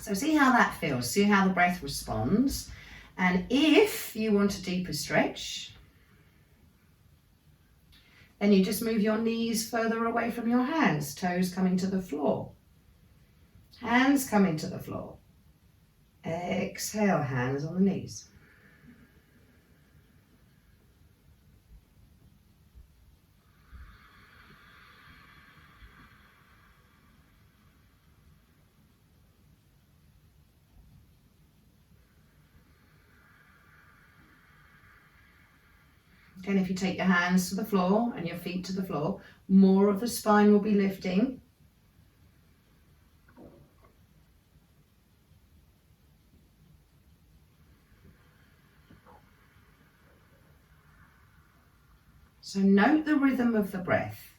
So see how that feels, see how the breath responds. And if you want a deeper stretch, then you just move your knees further away from your hands, toes coming to the floor, hands coming to the floor. Exhale, hands on the knees. Again, if you take your hands to the floor and your feet to the floor, more of the spine will be lifting. So note the rhythm of the breath.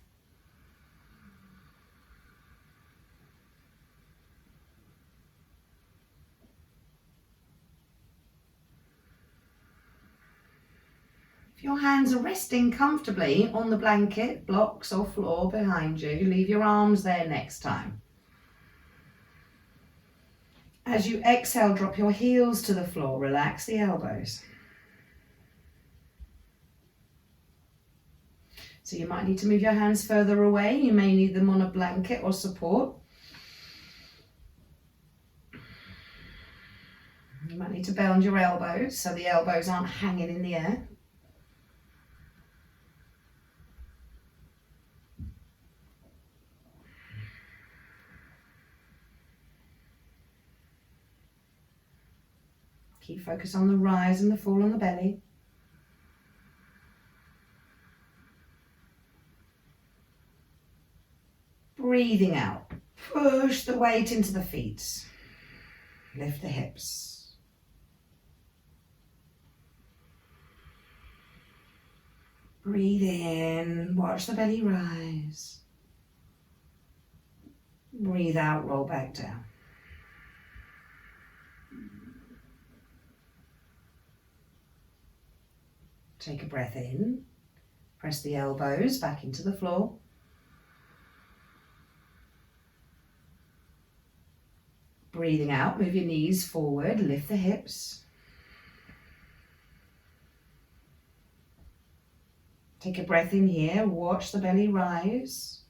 If your hands are resting comfortably on the blanket, blocks or floor behind you, leave your arms there next time. As you exhale, drop your heels to the floor, relax the elbows. So you might need to move your hands further away. You may need them on a blanket or support. You might need to bend your elbows so the elbows aren't hanging in the air. Keep focus on the rise and the fall on the belly. Breathing out. Push the weight into the feet. Lift the hips. Breathe in. Watch the belly rise. Breathe out. Roll back down. Take a breath in. Press the elbows back into the floor. Breathing out, move your knees forward, lift the hips. Take a breath in here, watch the belly rise.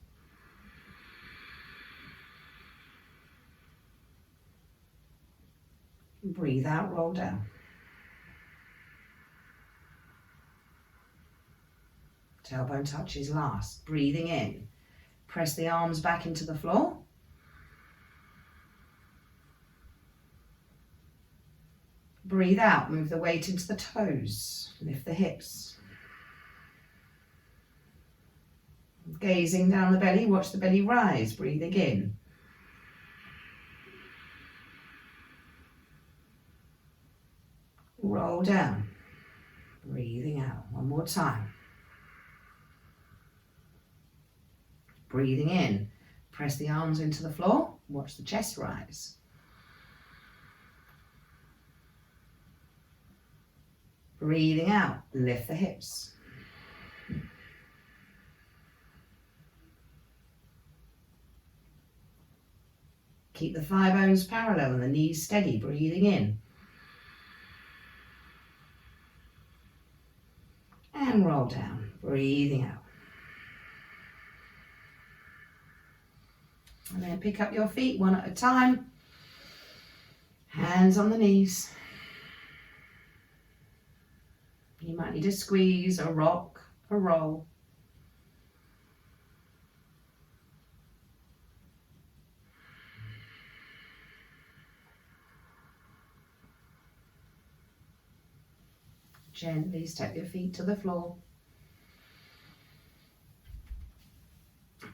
Breathe out, roll down. Tailbone touches last. Breathing in, press the arms back into the floor. Breathe out, move the weight into the toes, lift the hips. Gazing down the belly, watch the belly rise, breathing in. Roll down, breathing out. One more time. Breathing in, press the arms into the floor, watch the chest rise. Breathing out, lift the hips. Keep the thigh bones parallel and the knees steady, breathing in. And roll down, breathing out. And then pick up your feet one at a time. Hands on the knees. You might need to squeeze, a rock, a roll. Gently step your feet to the floor.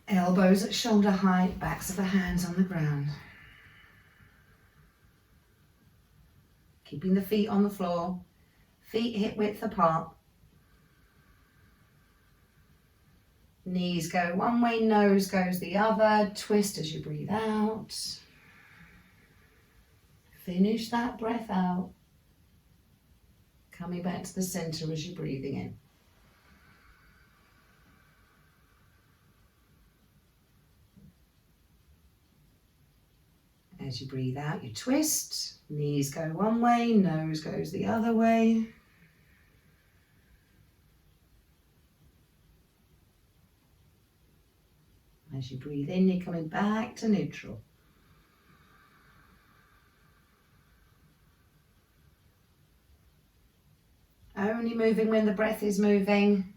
Elbows at shoulder height, backs of the hands on the ground. Keeping the feet on the floor. Feet hip width apart. Knees go one way, nose goes the other. Twist as you breathe out. Finish that breath out. Coming back to the center as you're breathing in. As you breathe out, you twist. Knees go one way, nose goes the other way. As you breathe in, you're coming back to neutral. Only moving when the breath is moving.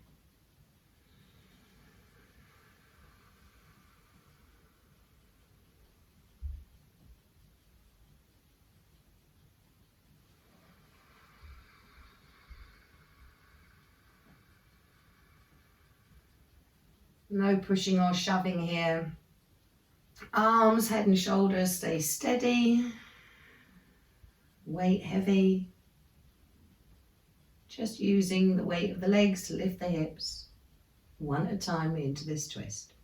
No pushing or shoving here. Arms, head and shoulders stay steady. Weight heavy. Just using the weight of the legs to lift the hips. One at a time into this twist.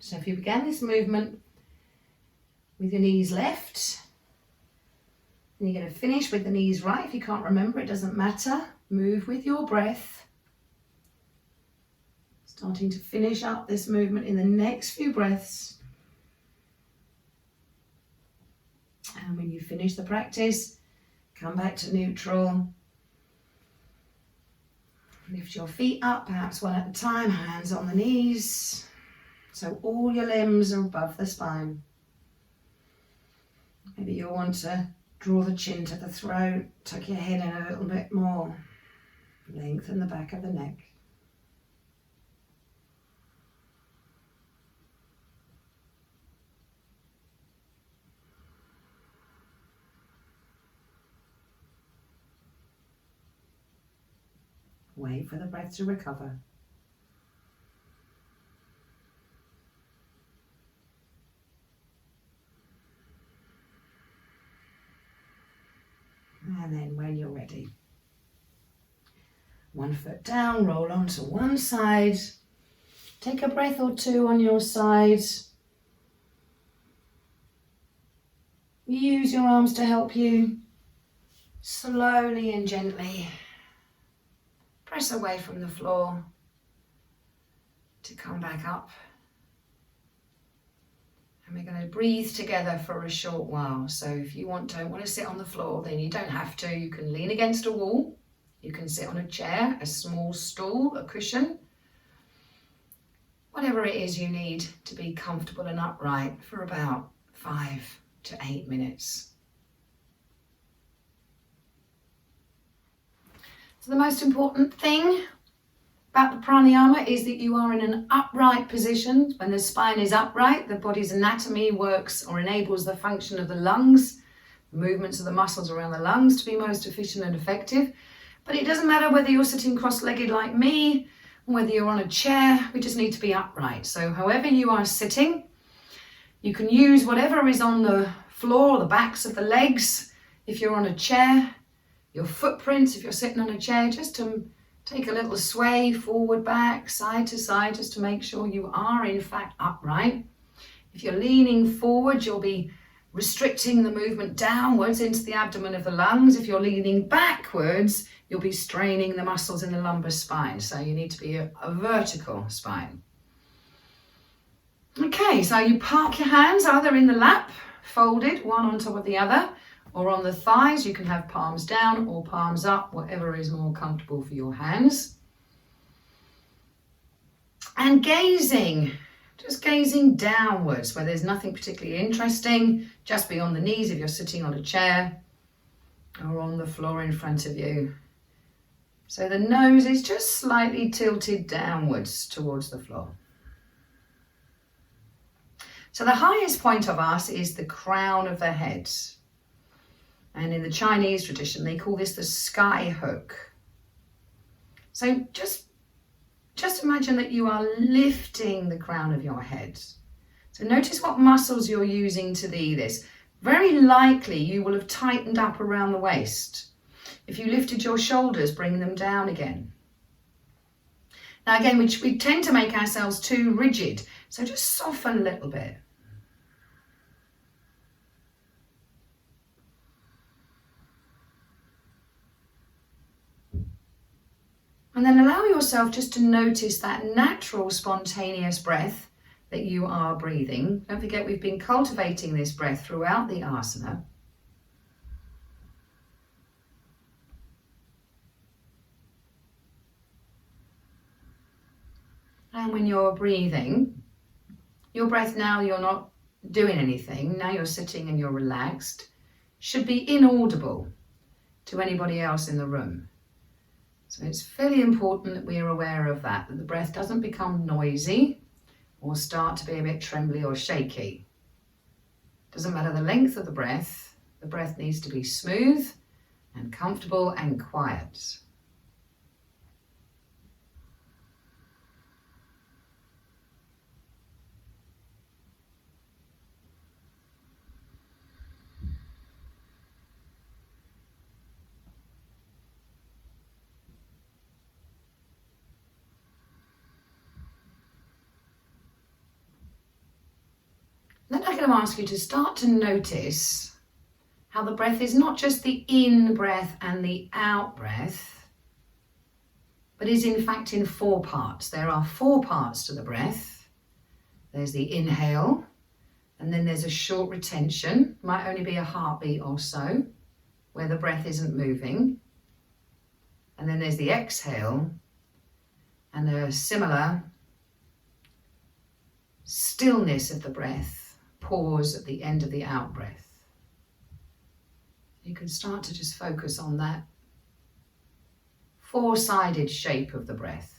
So if you began this movement with your knees left, and you're going to finish with the knees right. If you can't remember, it doesn't matter. Move with your breath. Starting to finish up this movement in the next few breaths. And when you finish the practice, come back to neutral. Lift your feet up, perhaps one at a time, hands on the knees. So all your limbs are above the spine. Maybe you'll want to draw the chin to the throat, tuck your head in a little bit more. Lengthen the back of the neck. Wait for the breath to recover. And then when you're ready, one foot down, roll onto one side. Take a breath or two on your side. Use your arms to help you. Slowly and gently press away from the floor to come back up. And we're going to breathe together for a short while. So if you don't want to sit on the floor, then you don't have to. You can lean against a wall. You can sit on a chair, a small stool, a cushion. Whatever it is you need to be comfortable and upright for about 5 to 8 minutes. So the most important thing about the pranayama is that you are in an upright position. When the spine is upright, the body's anatomy works or enables the function of the lungs, the movements of the muscles around the lungs to be most efficient and effective. But it doesn't matter whether you're sitting cross-legged like me, or whether you're on a chair, we just need to be upright. So however you are sitting, you can use whatever is on the floor, the backs of the legs. If you're on a chair, your footprints, if you're sitting on a chair, just to take a little sway forward, back, side to side, just to make sure you are in fact upright. If you're leaning forward, you'll be restricting the movement downwards into the abdomen of the lungs. If you're leaning backwards, you'll be straining the muscles in the lumbar spine. So you need to be a vertical spine. Okay, so you park your hands either in the lap, folded, one on top of the other, or on the thighs. You can have palms down or palms up, whatever is more comfortable for your hands. And gazing, just gazing downwards where there's nothing particularly interesting, just be on the knees if you're sitting on a chair or on the floor in front of you. So the nose is just slightly tilted downwards towards the floor. So the highest point of us is the crown of the head. And in the Chinese tradition, they call this the sky hook. So just imagine that you are lifting the crown of your head. So notice what muscles you're using to do this. Very likely you will have tightened up around the waist. If you lifted your shoulders, bring them down again. Now again, we tend to make ourselves too rigid. So just soften a little bit. And then allow yourself just to notice that natural, spontaneous breath that you are breathing. Don't forget, we've been cultivating this breath throughout the asana. And when you're breathing, your breath now, you're not doing anything. Now you're sitting and you're relaxed. Should be inaudible to anybody else in the room. So it's fairly important that we are aware of that the breath doesn't become noisy or start to be a bit trembly or shaky. Doesn't matter the length of the breath needs to be smooth and comfortable and quiet. Then I'm going to ask you to start to notice how the breath is not just the in breath and the out breath, but is in fact in 4 parts. There are 4 parts to the breath. There's the inhale, and then there's a short retention, might only be a heartbeat or so, where the breath isn't moving. And then there's the exhale, and a similar stillness of the breath, pause at the end of the out breath. You can start to just focus on that 4-sided shape of the breath.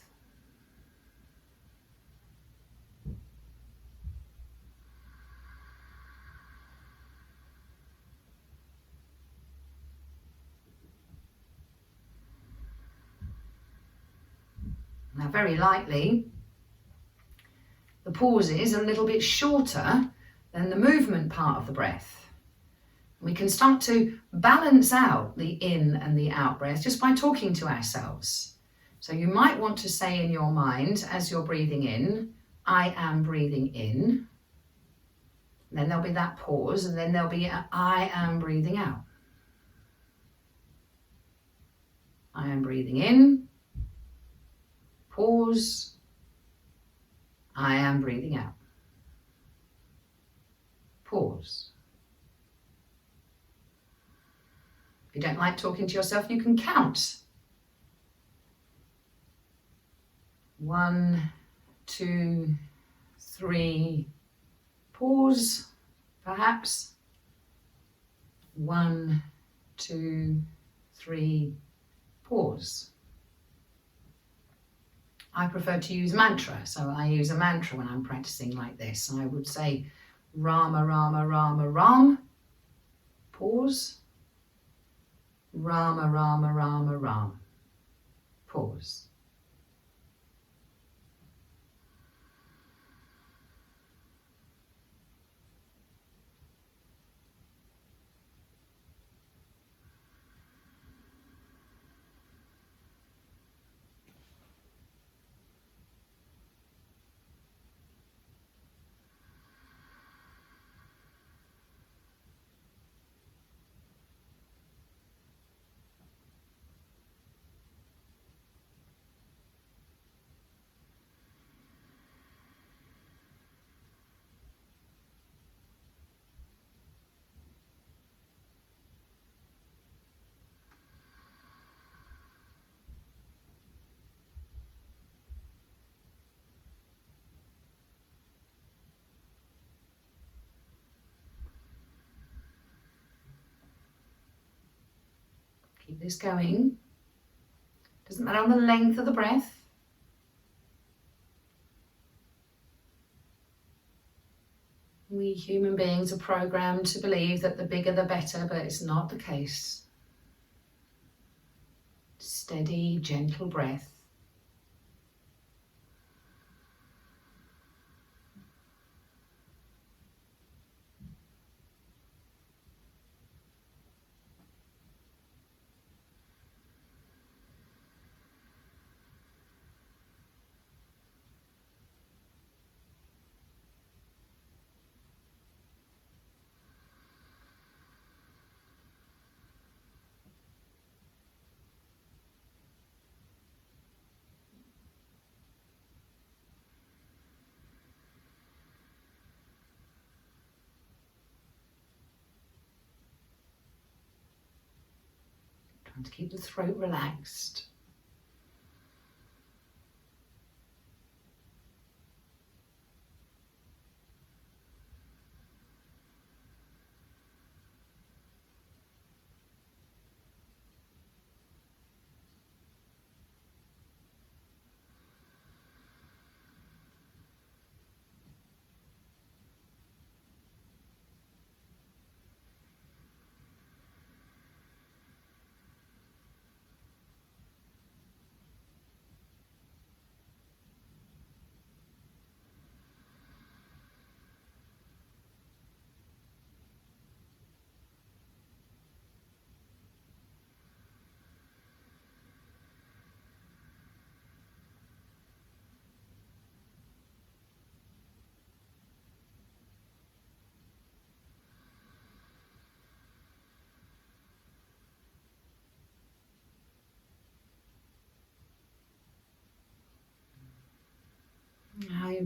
Now, very likely, the pauses are a little bit shorter than the movement part of the breath. We can start to balance out the in and the out breath just by talking to ourselves. So you might want to say in your mind, as you're breathing in, I am breathing in. And then there'll be that pause, and then there'll be a, I am breathing out. I am breathing in. Pause. I am breathing out. Pause. If you don't like talking to yourself, you can count. 1, 2, 3. Pause, perhaps. 1, 2, 3. Pause. I prefer to use mantra, so I use a mantra when I'm practicing like this. I would say Rama, Rama, Rama, Ram. Pause. Rama, Rama, Rama, Ram. Pause. Keep this going. Doesn't matter on the length of the breath. We human beings are programmed to believe that the bigger the better, but it's not the case. Steady, gentle breath. Trying to keep the throat relaxed.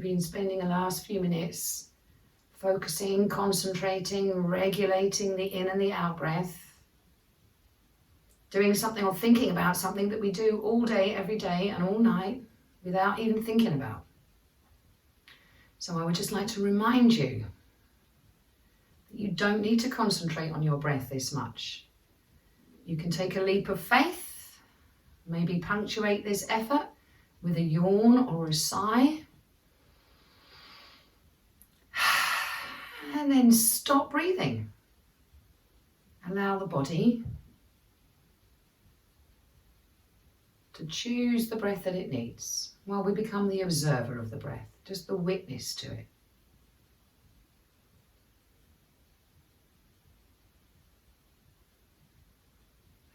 been spending the last few minutes focusing, concentrating, regulating the in and the out breath, doing something or thinking about something that we do all day, every day and all night without even thinking about. So I would just like to remind you that you don't need to concentrate on your breath this much. You can take a leap of faith, maybe punctuate this effort with a yawn or a sigh, and then stop breathing. Allow the body to choose the breath that it needs while we become the observer of the breath, just the witness to it.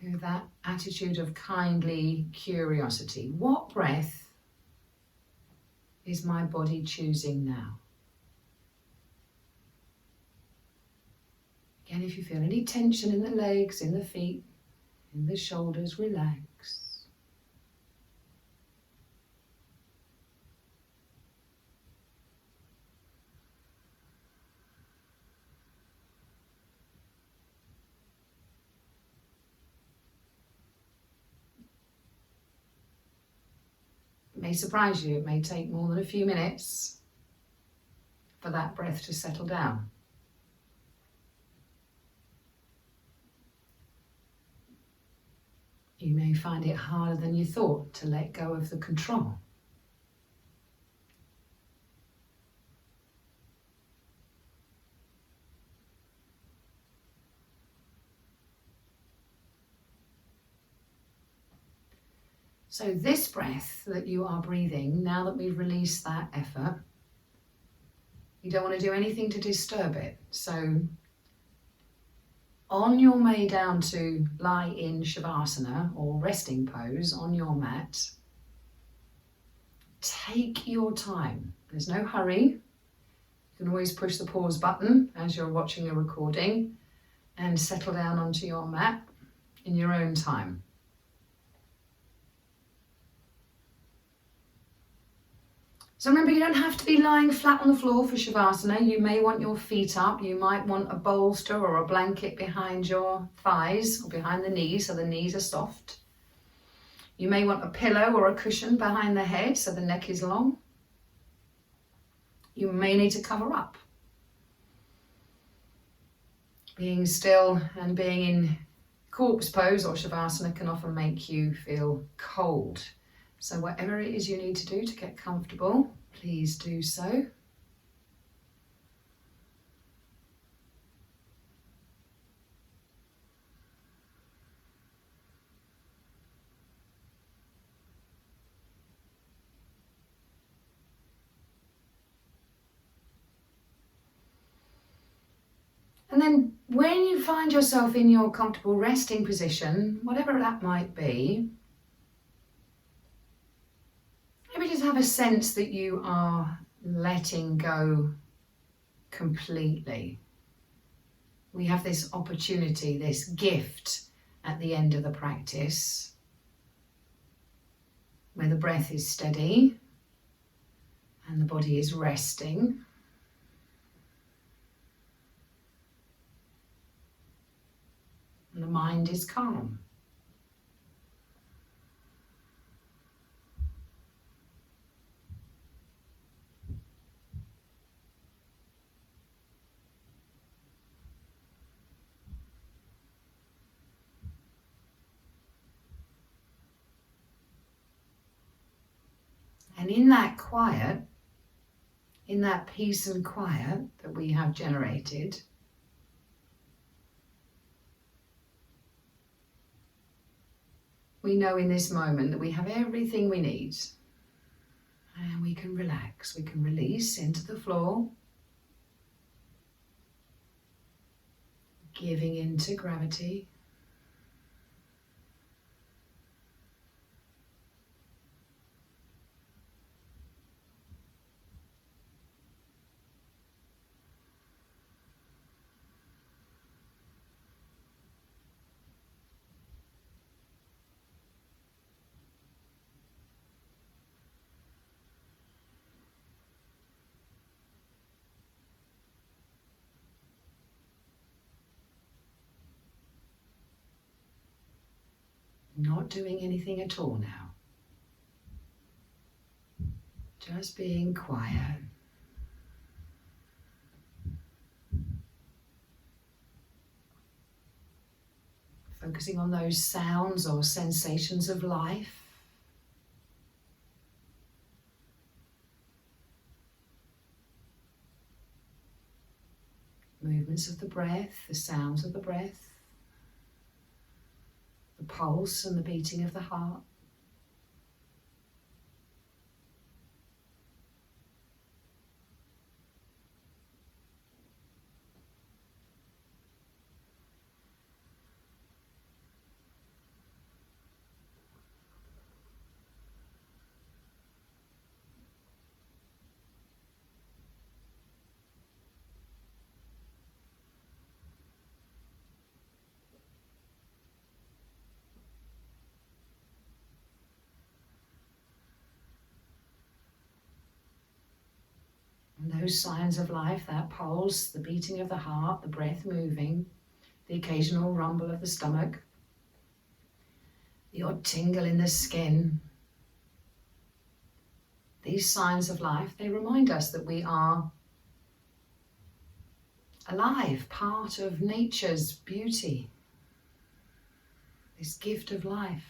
With that attitude of kindly curiosity. What breath is my body choosing now? Again, if you feel any tension in the legs, in the feet, in the shoulders, relax. It may surprise you, it may take more than a few minutes for that breath to settle down. You may find it harder than you thought to let go of the control. So this breath that you are breathing, now that we've released that effort, you don't want to do anything to disturb it. So on your way down to lie in Shavasana or resting pose on your mat, take your time. There's no hurry. You can always push the pause button as you're watching a recording and settle down onto your mat in your own time. So remember, you don't have to be lying flat on the floor for Shavasana. You may want your feet up. You might want a bolster or a blanket behind your thighs or behind the knees so the knees are soft. You may want a pillow or a cushion behind the head so the neck is long. You may need to cover up. Being still and being in corpse pose or Shavasana can often make you feel cold. So whatever it is you need to do to get comfortable, please do so. And then when you find yourself in your comfortable resting position, whatever that might be, maybe just have a sense that you are letting go completely. We have this opportunity, this gift at the end of the practice, where the breath is steady and the body is resting. And the mind is calm. And in that quiet, in that peace and quiet that we have generated, we know in this moment that we have everything we need. And we can relax, we can release into the floor, giving into gravity. Not doing anything at all now. Just being quiet. Focusing on those sounds or sensations of life. Movements of the breath, the sounds of the breath, the pulse and the beating of the heart. And those signs of life, that pulse, the beating of the heart, the breath moving, the occasional rumble of the stomach, the odd tingle in the skin. These signs of life, they remind us that we are alive, part of nature's beauty, this gift of life.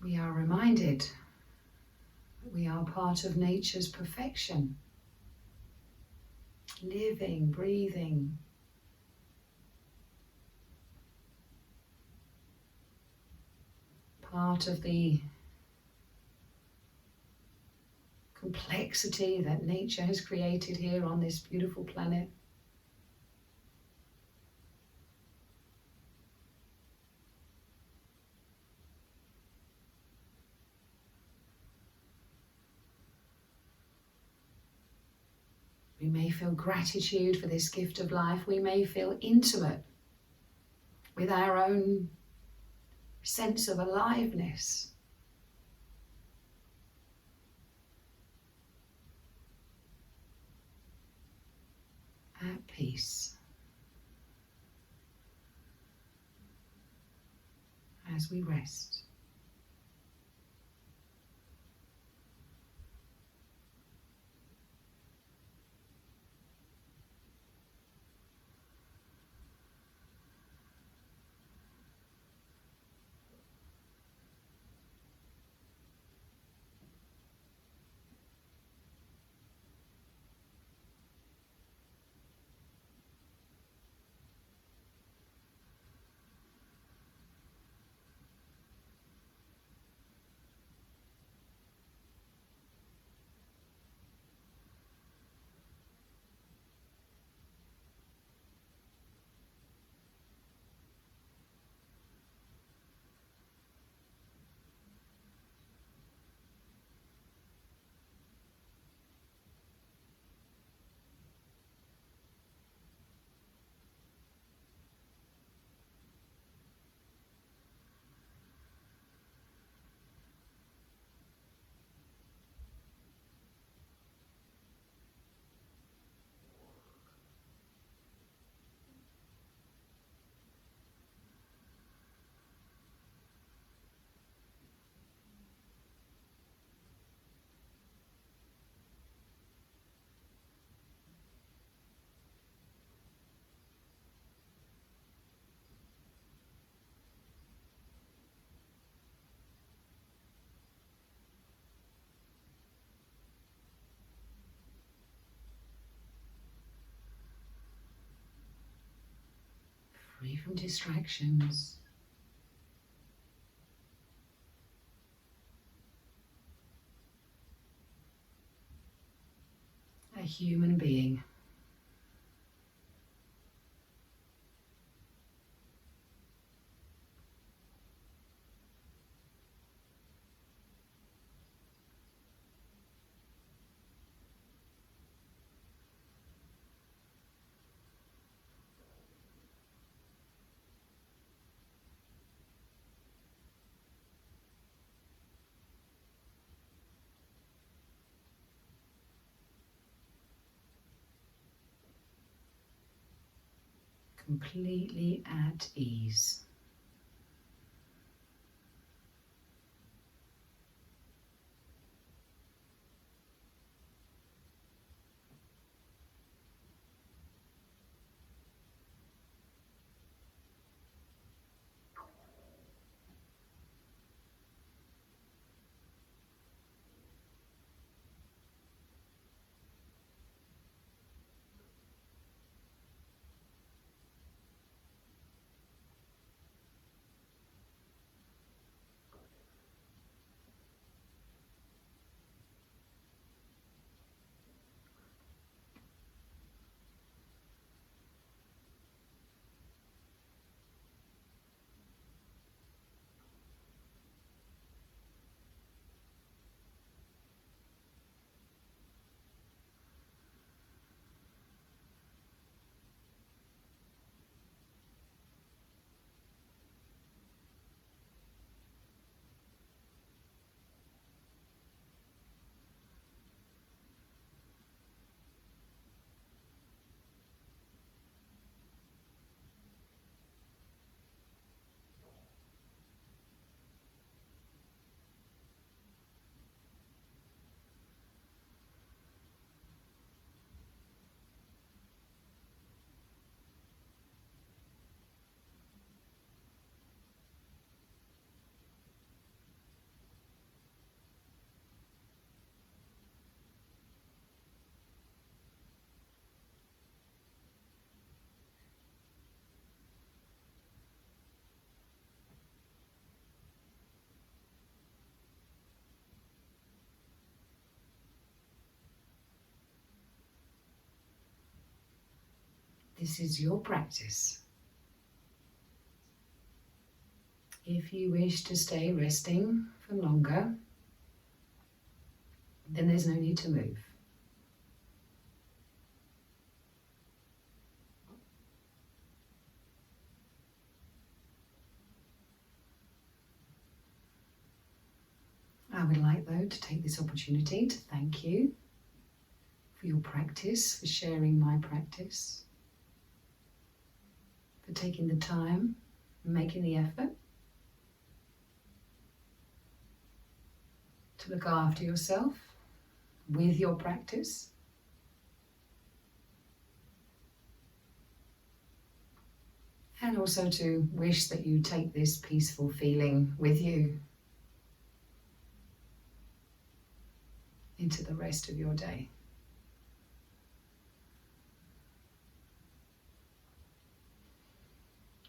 We are reminded that we are part of nature's perfection, living, breathing, part of the complexity that nature has created here on this beautiful planet. We may feel gratitude for this gift of life. We may feel intimate with our own sense of aliveness. At peace. As we rest. Free from distractions. A human being. completely at ease. This is your practice. If you wish to stay resting for longer, then there's no need to move. I would like, though, to take this opportunity to thank you for your practice, for sharing my practice, for taking the time and making the effort to look after yourself with your practice. And also to wish that you take this peaceful feeling with you into the rest of your day.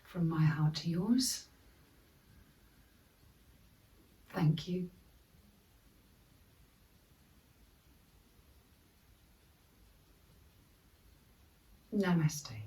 From my heart to yours, thank you. Namaste.